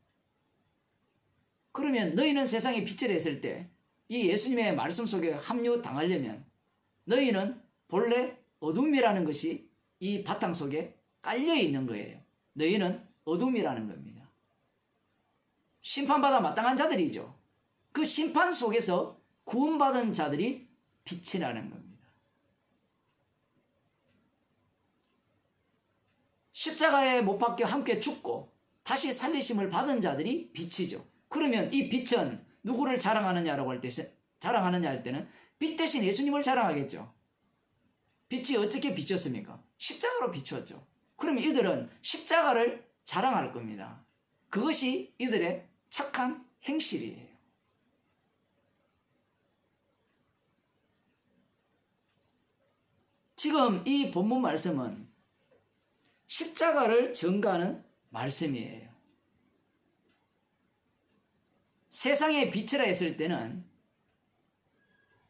그러면 너희는 세상의 빛이라 했을 때 이 예수님의 말씀 속에 합류당하려면 너희는 본래 어둠이라는 것이 이 바탕 속에 깔려 있는 거예요. 너희는 어둠이라는 겁니다. 심판받아 마땅한 자들이죠. 그 심판 속에서 구원받은 자들이 빛이라는 겁니다. 십자가에 못 박혀 함께 죽고 다시 살리심을 받은 자들이 빛이죠. 그러면 이 빛은 누구를 자랑하느냐라고 할 때는 빛 대신 예수님을 자랑하겠죠. 빛이 어떻게 비쳤습니까? 십자가로 비추었죠. 그러면 이들은 십자가를 자랑할 겁니다. 그것이 이들의 착한 행실이에요. 지금 이 본문 말씀은 십자가를 전가하는 말씀이에요. 세상의 빛이라 했을 때는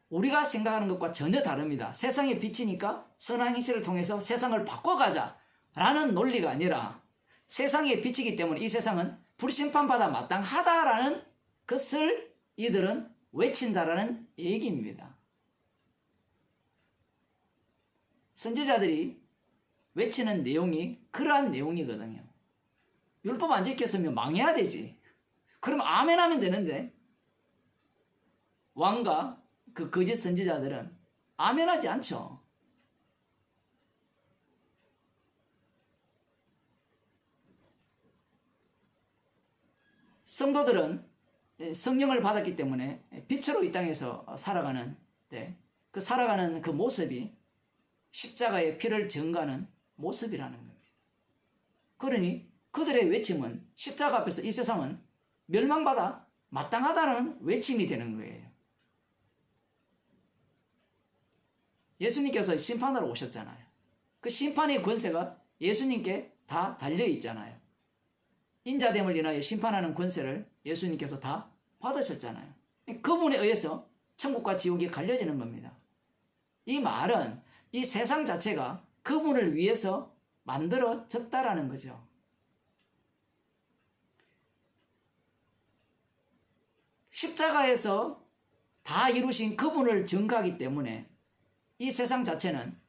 우리가 생각하는 것과 전혀 다릅니다. 세상의 빛이니까 선한 행실을 통해서 세상을 바꿔가자라는 논리가 아니라 세상의 빛이기 때문에 이 세상은 불심판받아 마땅하다라는 것을 이들은 외친다라는 얘기입니다. 선지자들이 외치는 내용이 그러한 내용이거든요. 율법 안 지켰으면 망해야 되지. 그러면 아멘 하면 되는데 왕과 그 거짓 선지자들은 아멘 하지 않죠. 성도들은 성령을 받았기 때문에 빛으로 이 땅에서 살아가는데 그 살아가는 그 모습이 십자가의 피를 증가하는 모습이라는 겁니다. 그러니 그들의 외침은 십자가 앞에서 이 세상은 멸망받아 마땅하다는 외침이 되는 거예요. 예수님께서 심판하러 오셨잖아요. 그 심판의 권세가 예수님께 다 달려있잖아요. 인자됨을 인하여 심판하는 권세를 예수님께서 다 받으셨잖아요. 그분에 의해서 천국과 지옥이 갈려지는 겁니다. 이 말은 이 세상 자체가 그분을 위해서 만들어졌다라는 거죠. 십자가에서 다 이루신 그분을 증거하기 때문에 이 세상 자체는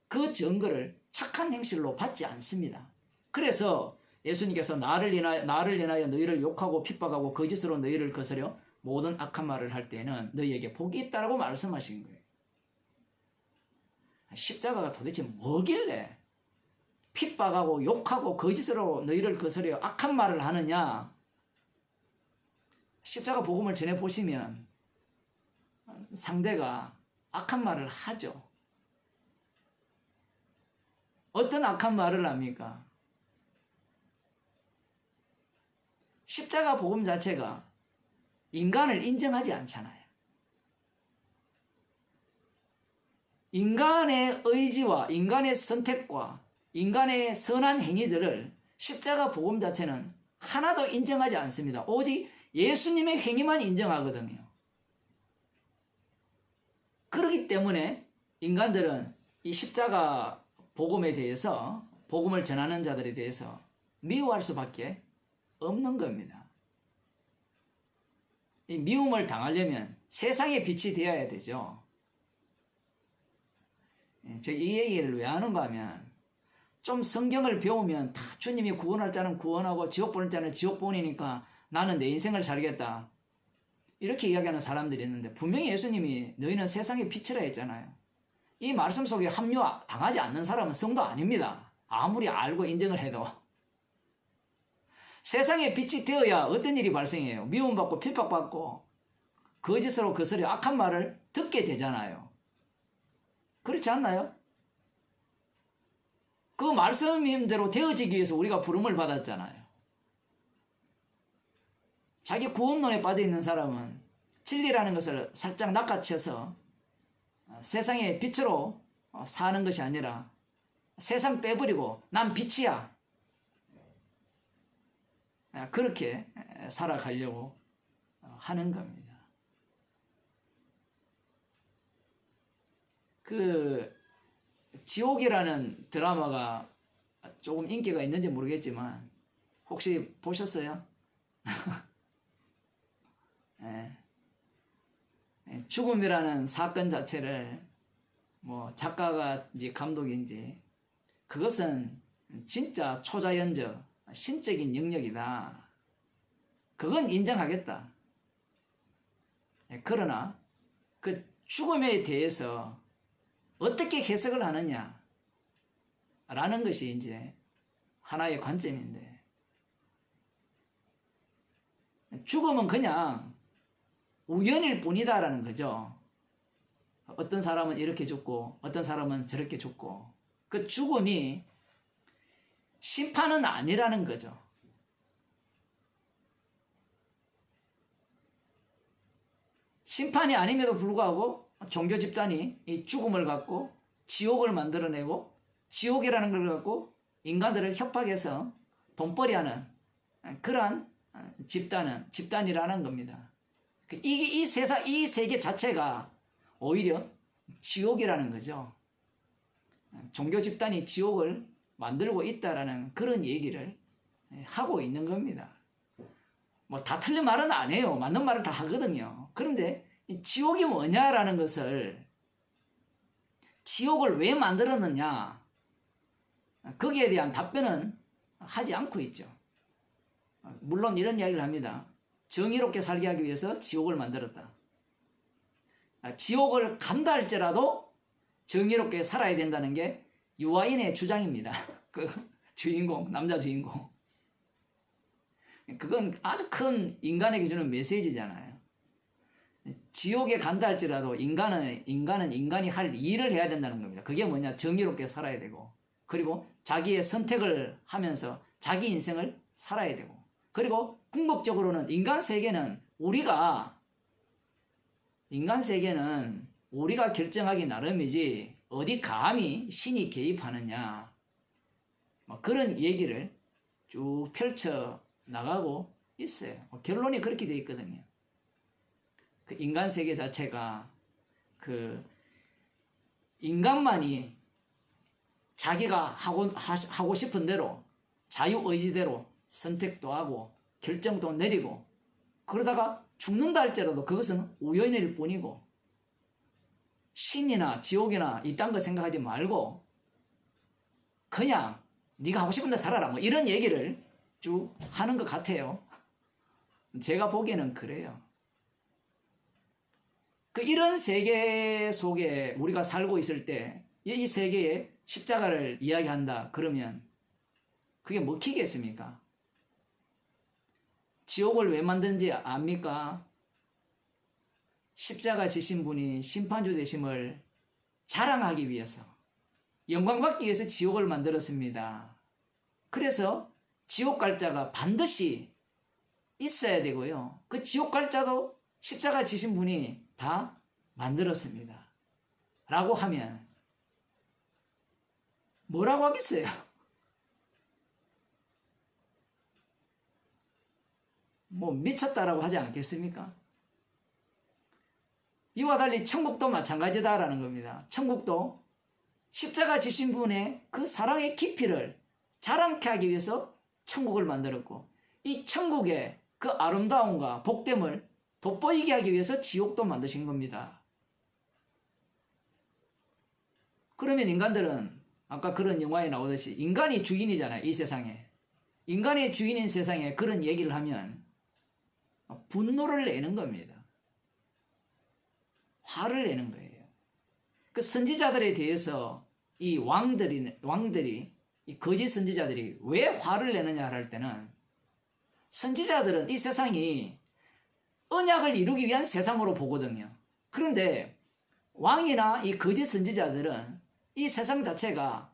그 증거를 착한 행실로 받지 않습니다. 그래서 예수님께서 나를 인하여 너희를 욕하고 핍박하고 거짓으로 너희를 거스려 모든 악한 말을 할 때에는 너희에게 복이 있다라고 말씀하신 거예요. 십자가가 도대체 뭐길래 핍박하고 욕하고 거짓으로 너희를 거스려 악한 말을 하느냐? 십자가 복음을 전해보시면 상대가 악한 말을 하죠. 어떤 악한 말을 합니까? 십자가 복음 자체가 인간을 인정하지 않잖아요. 인간의 의지와 인간의 선택과 인간의 선한 행위들을 십자가 복음 자체는 하나도 인정하지 않습니다. 오직 예수님의 행위만 인정하거든요. 그렇기 때문에 인간들은 이 십자가 복음에 대해서, 복음을 전하는 자들에 대해서 미워할 수밖에 없는 겁니다. 이 미움을 당하려면 세상의 빛이 되어야 되죠. 제가 이 얘기를 왜 하는가 하면, 좀 성경을 배우면 다 주님이 구원할 자는 구원하고 지옥 보낼 자는 지옥 보내니까 나는 내 인생을 살겠다, 이렇게 이야기하는 사람들이 있는데, 분명히 예수님이 너희는 세상의 빛이라 했잖아요. 이 말씀 속에 합류 당하지 않는 사람은 성도 아닙니다. 아무리 알고 인정을 해도. 세상의 빛이 되어야 어떤 일이 발생해요? 미움받고 핍박받고 거짓으로 거스려 악한 말을 듣게 되잖아요. 그렇지 않나요? 그 말씀대로 되어지기 위해서 우리가 부름을 받았잖아요. 자기 구원론에 빠져있는 사람은 진리라는 것을 살짝 낚아채서 세상의 빛으로 사는 것이 아니라 세상 빼버리고 난 빛이야, 그렇게 살아가려고 하는 겁니다. 그 지옥이라는 드라마가 조금 인기가 있는지 모르겠지만 혹시 보셨어요? 네. 죽음이라는 사건 자체를 뭐 작가가인지 감독인지, 그것은 진짜 초자연적 신적인 영역이다, 그건 인정하겠다. 그러나 그 죽음에 대해서 어떻게 해석을 하느냐 라는 것이 이제 하나의 관점인데, 죽음은 그냥 우연일 뿐이다라는 거죠. 어떤 사람은 이렇게 죽고 어떤 사람은 저렇게 죽고, 그 죽음이 심판은 아니라는 거죠. 심판이 아님에도 불구하고 종교 집단이 이 죽음을 갖고 지옥을 만들어내고, 지옥이라는 걸 갖고 인간들을 협박해서 돈벌이하는 그러한 집단이라는 겁니다. 이 세상, 이 세계 자체가 오히려 지옥이라는 거죠. 종교 집단이 지옥을 만들고 있다라는 그런 얘기를 하고 있는 겁니다. 뭐 다 틀린 말은 안 해요. 맞는 말을 다 하거든요. 그런데 지옥이 뭐냐라는 것을, 지옥을 왜 만들었느냐, 거기에 대한 답변은 하지 않고 있죠. 물론 이런 이야기를 합니다. 정의롭게 살게 하기 위해서 지옥을 만들었다. 지옥을 간다 할지라도 정의롭게 살아야 된다는 게 유아인의 주장입니다. 그 주인공, 남자 주인공. 그건 아주 큰 인간에게 주는 메시지잖아요. 지옥에 간다 할지라도 인간은 인간이 할 일을 해야 된다는 겁니다. 그게 뭐냐? 정의롭게 살아야 되고, 그리고 자기의 선택을 하면서 자기 인생을 살아야 되고, 그리고 궁극적으로는 인간 세계는 우리가 결정하기 나름이지 어디 감히 신이 개입하느냐, 뭐 그런 얘기를 쭉 펼쳐 나가고 있어요. 결론이 그렇게 돼 있거든요. 그 인간 세계 자체가 그 인간만이 자기가 하고 싶은 대로 자유의지대로 선택도 하고 결정도 내리고, 그러다가 죽는다 할지라도 그것은 우연일 뿐이고, 신이나 지옥이나 이딴 거 생각하지 말고 그냥 네가 하고 싶은 데 살아라, 뭐 이런 얘기를 쭉 하는 것 같아요. 제가 보기에는 그래요. 이런 세계 속에 우리가 살고 있을 때 이 세계에 십자가를 이야기한다 그러면 그게 먹히겠습니까? 지옥을 왜 만든지 압니까? 십자가 지신 분이 심판주 되심을 자랑하기 위해서, 영광받기 위해서 지옥을 만들었습니다. 그래서 지옥 갈 자가 반드시 있어야 되고요. 그 지옥 갈 자도 십자가 지신 분이 다 만들었습니다. 라고 하면 뭐라고 하겠어요? 뭐 미쳤다라고 하지 않겠습니까? 이와 달리 천국도 마찬가지다라는 겁니다. 천국도 십자가 지신 분의 그 사랑의 깊이를 자랑케 하기 위해서 천국을 만들었고, 이 천국의 그 아름다움과 복됨을 돋보이게 하기 위해서 지옥도 만드신 겁니다. 그러면 인간들은 아까 그런 영화에 나오듯이 인간이 주인이잖아요. 이 세상에. 인간의 주인인 세상에 그런 얘기를 하면 분노를 내는 겁니다. 화를 내는 거예요. 그 선지자들에 대해서 이 왕들이 이 거짓 선지자들이 왜 화를 내느냐 할 때는, 선지자들은 이 세상이 언약을 이루기 위한 세상으로 보거든요. 그런데 왕이나 이 거짓 선지자들은 이 세상 자체가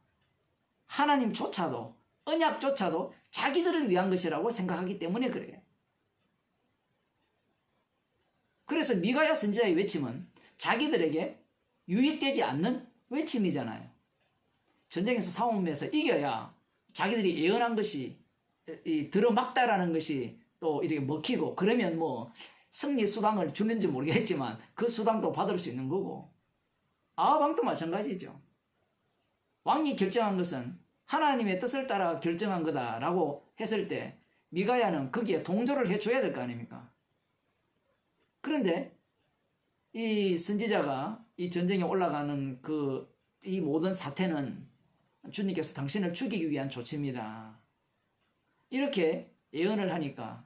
하나님조차도, 언약조차도 자기들을 위한 것이라고 생각하기 때문에 그래요. 그래서 미가야 선지자의 외침은 자기들에게 유익되지 않는 외침이잖아요. 전쟁에서 싸움에서 이겨야 자기들이 예언한 것이 들어막다라는 것이 또 이렇게 먹히고, 그러면 뭐 승리 수당을 주는지 모르겠지만 그 수당도 받을 수 있는 거고, 아합왕도 마찬가지죠. 왕이 결정한 것은 하나님의 뜻을 따라 결정한 거다라고 했을 때 미가야는 거기에 동조를 해줘야 될 거 아닙니까? 그런데 이 선지자가 이 전쟁에 올라가는 이 모든 사태는 주님께서 당신을 죽이기 위한 조치입니다, 이렇게 예언을 하니까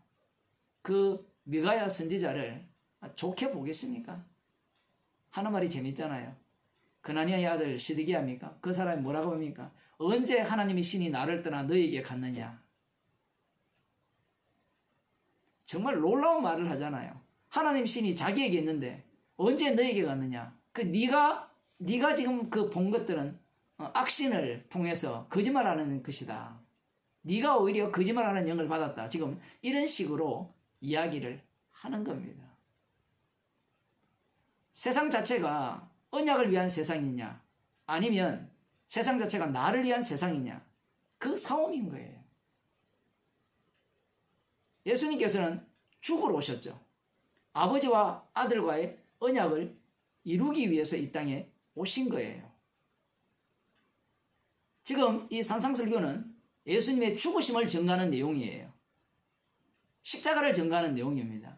그 미가야 선지자를 좋게 보겠습니까? 하는 말이 재밌잖아요. 그나니아의 아들 시드기야입니까? 그 사람이 뭐라고 합니까? 언제 하나님의 신이 나를 떠나 너에게 갔느냐? 정말 놀라운 말을 하잖아요. 하나님 신이 자기에게 있는데 언제 너에게 갔느냐? 네가 지금 그 본 것들은 악신을 통해서 거짓말하는 것이다. 네가 오히려 거짓말하는 영을 받았다. 지금 이런 식으로 이야기를 하는 겁니다. 세상 자체가 언약을 위한 세상이냐, 아니면 세상 자체가 나를 위한 세상이냐, 그 싸움인 거예요. 예수님께서는 죽으러 오셨죠. 아버지와 아들과의 언약을 이루기 위해서 이 땅에 오신 거예요. 지금 이 산상설교는 예수님의 죽으심을 전가하는 내용이에요. 십자가를 전가하는 내용입니다.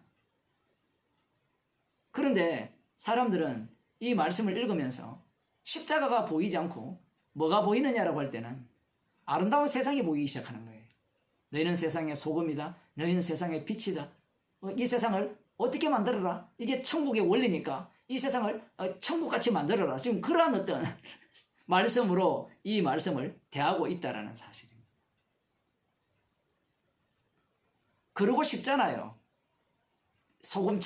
그런데 사람들은 이 말씀을 읽으면서 십자가가 보이지 않고 뭐가 보이느냐라고 할 때는 아름다운 세상이 보이기 시작하는 거예요. 너희는 세상의 소금이다. 너희는 세상의 빛이다. 이 세상을 어떻게 만들어라. 이게 천국의 원리니까 이 세상을 천국같이 만들어라. 지금 그러한 어떤 말씀으로 이 말씀을 대하고 있다는 사실입니다. 그러고 싶잖아요. 소금,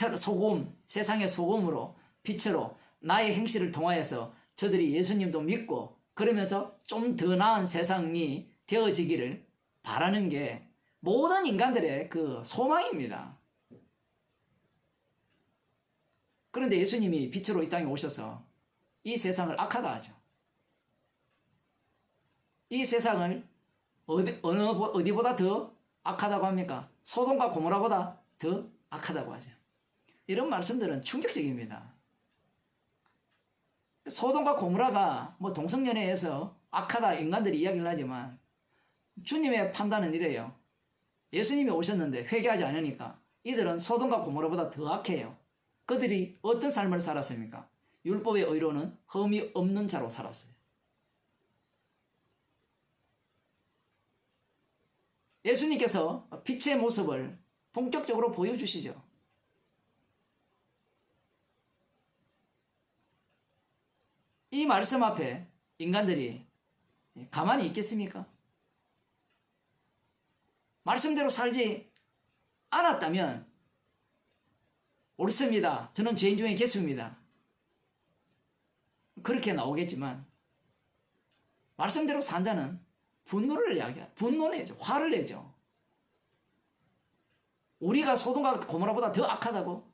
세상의 소금으로, 빛으로 나의 행실을 통하여서 저들이 예수님도 믿고 그러면서 좀 더 나은 세상이 되어지기를 바라는 게 모든 인간들의 그 소망입니다. 그런데 예수님이 빛으로 이 땅에 오셔서 이 세상을 악하다 하죠. 이 세상을 어디보다 더 악하다고 합니까? 소돔과 고모라보다 더 악하다고 하죠. 이런 말씀들은 충격적입니다. 소돔과 고모라가 뭐 동성연애에서 악하다 인간들이 이야기를 하지만 주님의 판단은 이래요. 예수님이 오셨는데 회개하지 않으니까 이들은 소돔과 고모라보다 더 악해요. 그들이 어떤 삶을 살았습니까? 율법의 의로는 흠이 없는 자로 살았어요. 예수님께서 빛의 모습을 본격적으로 보여주시죠. 이 말씀 앞에 인간들이 가만히 있겠습니까? 말씀대로 살지 않았다면 옳습니다. 저는 죄인 중에 개수입니다. 그렇게 나오겠지만 말씀대로 산 자는 분노내죠. 화를 내죠. 우리가 소돔과 고모라보다 더 악하다고?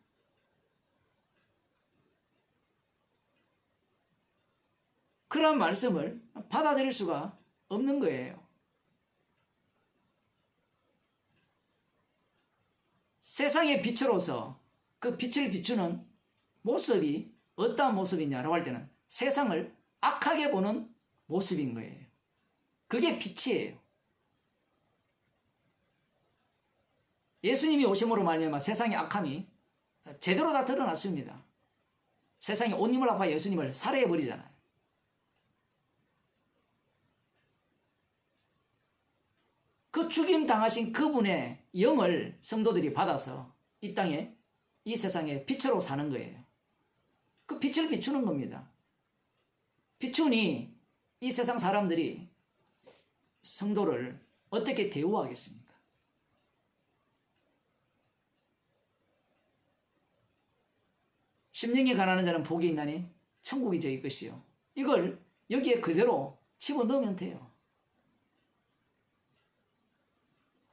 그런 말씀을 받아들일 수가 없는 거예요. 세상의 빛으로서 그 빛을 비추는 모습이 어떠한 모습이냐라고 할 때는 세상을 악하게 보는 모습인 거예요. 그게 빛이에요. 예수님이 오심으로 말미암아 세상의 악함이 제대로 다 드러났습니다. 세상이 온 힘을 합하여 예수님을 살해해버리잖아요. 그 죽임 당하신 그분의 영을 성도들이 받아서 이 땅에 이 세상에 빛으로 사는 거예요. 그 빛을 비추는 겁니다. 비추니 이 세상 사람들이 성도를 어떻게 대우하겠습니까? 심령이 가난한 자는 복이 있나니 천국이 저희 것이요. 이걸 여기에 그대로 집어넣으면 돼요.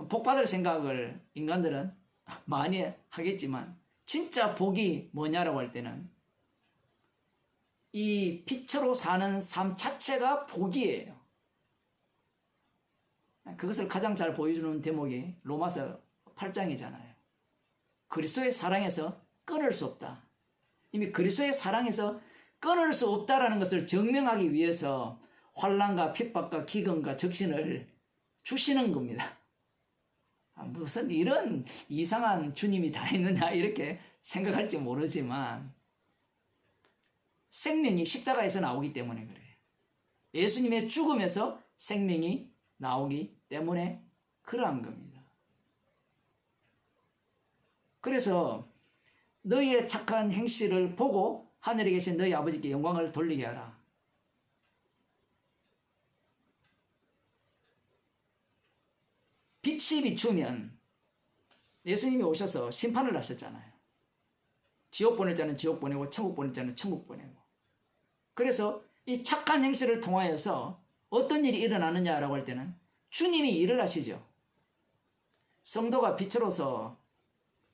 복받을 생각을 인간들은 많이 하겠지만 진짜 복이 뭐냐라고 할 때는 이 빛으로 사는 삶 자체가 복이에요. 그것을 가장 잘 보여주는 대목이 로마서 8장이잖아요. 그리스도의 사랑에서 끊을 수 없다. 이미 그리스도의 사랑에서 끊을 수 없다라는 것을 증명하기 위해서 환난과 핍박과 기근과 적신을 주시는 겁니다. 무슨 이런 이상한 주님이 다 있느냐 이렇게 생각할지 모르지만 생명이 십자가에서 나오기 때문에 그래요. 예수님의 죽음에서 생명이 나오기 때문에 그러한 겁니다. 그래서 너희의 착한 행실을 보고 하늘에 계신 너희 아버지께 영광을 돌리게 하라. 빛이 비추면 예수님이 오셔서 심판을 하셨잖아요. 지옥 보낼 자는 지옥 보내고 천국 보낼 자는 천국 보내고. 그래서 이 착한 행실을 통하여서 어떤 일이 일어나느냐라고 할 때는 주님이 일을 하시죠. 성도가 빛으로서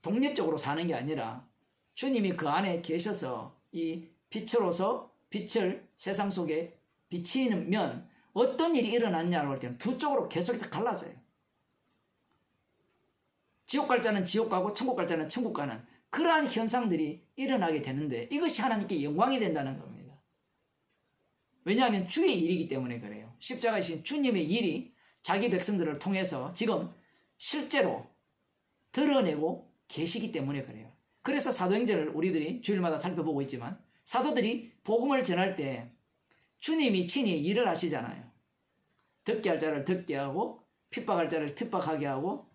독립적으로 사는 게 아니라 주님이 그 안에 계셔서 이 빛으로서 빛을 세상 속에 비치면 어떤 일이 일어났냐라고 할 때는 두 쪽으로 계속해서 갈라져요. 지옥 갈 자는 지옥 가고 천국 갈 자는 천국 가는 그러한 현상들이 일어나게 되는데 이것이 하나님께 영광이 된다는 겁니다. 왜냐하면 주의 일이기 때문에 그래요. 십자가이신 주님의 일이 자기 백성들을 통해서 지금 실제로 드러내고 계시기 때문에 그래요. 그래서 사도행전을 우리들이 주일마다 살펴보고 있지만 사도들이 복음을 전할 때 주님이 친히 일을 하시잖아요. 듣게 할 자를 듣게 하고 핍박할 자를 핍박하게 하고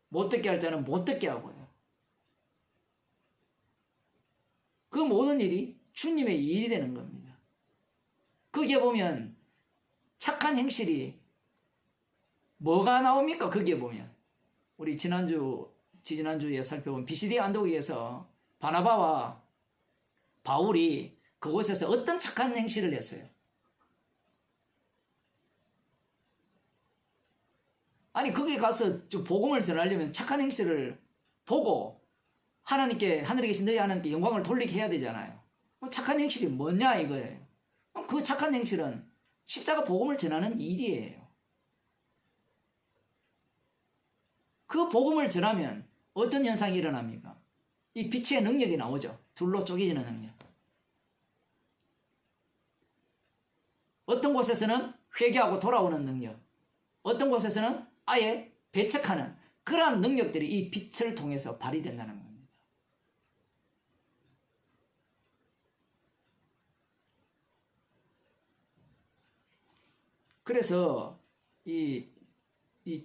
못 듣게 할 자는 못 듣게 하고요. 그 모든 일이 주님의 일이 되는 겁니다. 거기에 보면 착한 행실이 뭐가 나옵니까? 거기에 보면 우리 지난주에 살펴본 비시디 안독에서 바나바와 바울이 그곳에서 어떤 착한 행실을 했어요? 아니 거기 가서 복음을 전하려면 착한 행실을 보고 하나님께 하늘에 계신 너희 하나님께 영광을 돌리게 해야 되잖아요. 착한 행실이 뭐냐 이거예요. 그 착한 행실은 십자가 복음을 전하는 일이에요. 그 복음을 전하면 어떤 현상이 일어납니까? 이 빛의 능력이 나오죠. 둘로 쪼개지는 능력. 어떤 곳에서는 회개하고 돌아오는 능력, 어떤 곳에서는 아예 배척하는 그러한 능력들이 이 빛을 통해서 발휘된다는 겁니다. 그래서 이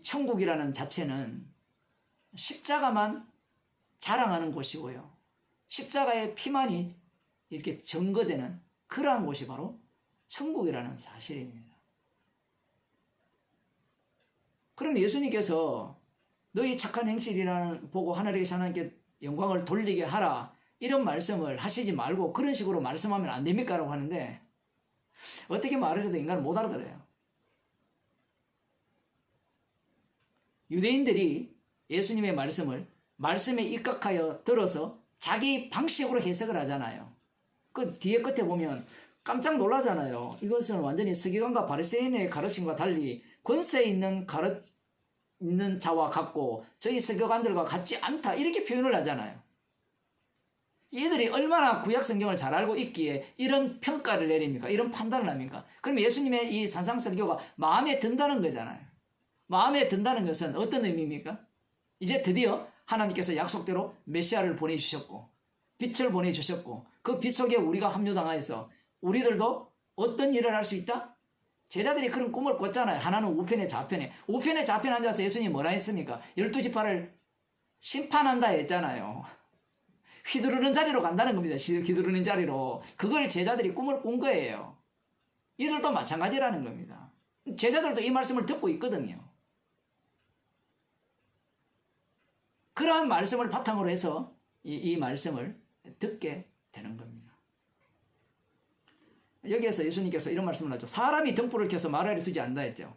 천국이라는 자체는 십자가만 자랑하는 곳이고요. 십자가의 피만이 이렇게 증거되는 그러한 곳이 바로 천국이라는 사실입니다. 그럼 예수님께서 너희 착한 행실이라는 보고 하늘에 계신 하나님께 영광을 돌리게 하라 이런 말씀을 하시지 말고 그런 식으로 말씀하면 안 됩니까? 라고 하는데 어떻게 말을 해도 인간은 못 알아들어요. 유대인들이 예수님의 말씀을 말씀에 입각하여 들어서 자기 방식으로 해석을 하잖아요. 그 뒤에 끝에 보면 깜짝 놀라잖아요. 이것은 완전히 서기관과 바리새인의 가르침과 달리 권세 있는 있는 자와 같고 저희 서기관들과 같지 않다 이렇게 표현을 하잖아요. 이들이 얼마나 구약 성경을 잘 알고 있기에 이런 평가를 내립니까? 이런 판단을 합니까? 그럼 예수님의 이 산상설교가 마음에 든다는 거잖아요. 마음에 든다는 것은 어떤 의미입니까? 이제 드디어 하나님께서 약속대로 메시아를 보내주셨고 빛을 보내주셨고 그 빛 속에 우리가 합류당하여서 우리들도 어떤 일을 할 수 있다? 제자들이 그런 꿈을 꿨잖아요. 하나는 우편에 좌편에. 우편에 좌편에 앉아서 예수님이 뭐라 했습니까? 12지파를 심판한다 했잖아요. 휘두르는 자리로 간다는 겁니다. 휘두르는 자리로. 그걸 제자들이 꿈을 꾼 거예요. 이들도 마찬가지라는 겁니다. 제자들도 이 말씀을 듣고 있거든요. 그러한 말씀을 바탕으로 해서 이 말씀을 듣게 되는 겁니다. 여기에서 예수님께서 이런 말씀을 하죠. 사람이 등불을 켜서 말 아래 두지 않는다 했죠.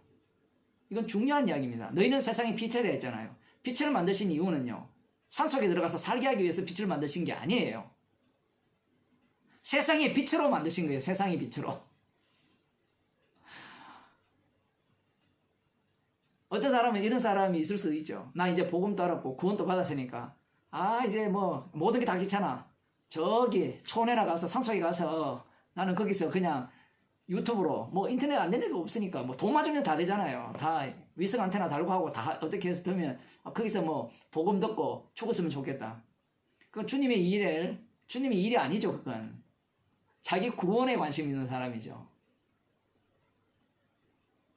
이건 중요한 이야기입니다. 너희는 세상의 빛이라 했잖아요. 빛을 만드신 이유는요. 산속에 들어가서 살게 하기 위해서 빛을 만드신 게 아니에요. 세상의 빛으로 만드신 거예요. 세상의 빛으로. 어떤 사람은 이런 사람이 있을 수도 있죠. 나 이제 복음도 알았고 구원도 받았으니까 이제 뭐 모든 게 다 귀찮아. 저기 촌에나 가서 산속에 가서 나는 거기서 그냥 유튜브로 뭐 인터넷 안 되는 게 없으니까 뭐 돈 맞으면 다 되잖아요. 다 위성 안테나 달고 하고 다 어떻게 해서 들면 거기서 뭐 복음 듣고 죽었으면 좋겠다. 그건 주님의 일이 아니죠. 그건 자기 구원에 관심 있는 사람이죠.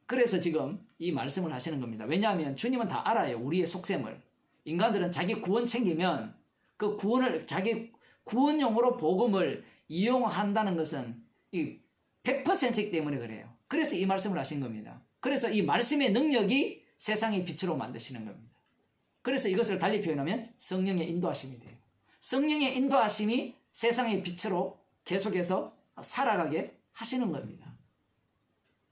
그래서 지금 이 말씀을 하시는 겁니다. 왜냐하면 주님은 다 알아요. 우리의 속셈을. 인간들은 자기 구원 챙기면 그 구원을 자기 구원용으로 복음을 이용한다는 것은 이 100%이기 때문에 그래요. 그래서 이 말씀을 하신 겁니다. 그래서 이 말씀의 능력이 세상의 빛으로 만드시는 겁니다. 그래서 이것을 달리 표현하면 성령의 인도하심이 돼요. 성령의 인도하심이 세상의 빛으로 계속해서 살아가게 하시는 겁니다.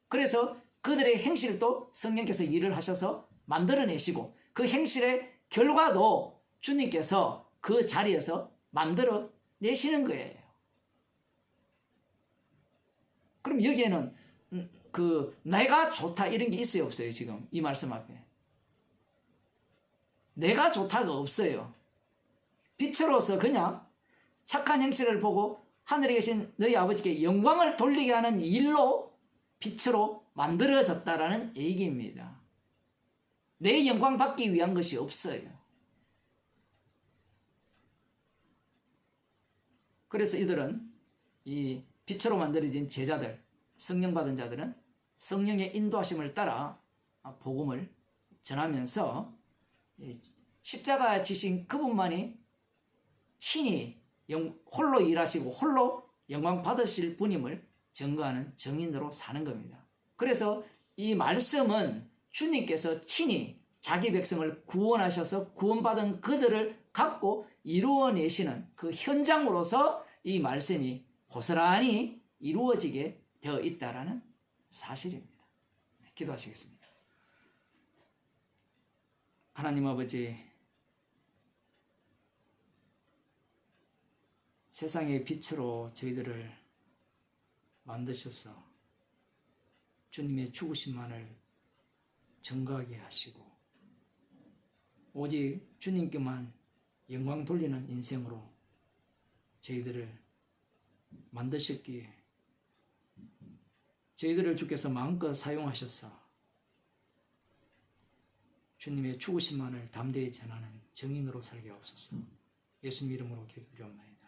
그래서 그들의 행실도 성령께서 일을 하셔서 만들어내시고 그 행실의 결과도 주님께서 그 자리에서 만들어내시는 거예요. 그럼 여기에는 내가 좋다 이런 게 있어요 없어요? 지금 이 말씀 앞에 내가 좋다가 없어요. 빛으로서 그냥 착한 행실을 보고 하늘에 계신 너희 아버지께 영광을 돌리게 하는 일로 빛으로 만들어졌다라는 얘기입니다. 내 영광 받기 위한 것이 없어요. 그래서 이들은 이 빛으로 만들어진 제자들, 성령 받은 자들은 성령의 인도하심을 따라 복음을 전하면서 십자가 지신 그분만이 친히 홀로 일하시고 홀로 영광 받으실 분임을 증거하는 증인으로 사는 겁니다. 그래서 이 말씀은 주님께서 친히 자기 백성을 구원하셔서 구원받은 그들을 갖고 이루어내시는 그 현장으로서 이 말씀이 고스란히 이루어지게 되어 있다는 사실입니다. 기도하시겠습니다. 하나님 아버지, 세상의 빛으로 저희들을 만드셔서 주님의 죽으심만을 증거하게 하시고 오직 주님께만 영광 돌리는 인생으로 저희들을 만드셨기에 저희들을 주께서 마음껏 사용하셔서 주님의 죽으심만을 담대히 전하는 증인으로 살게 하옵소서. 예수님 이름으로 기도드리옵나이다.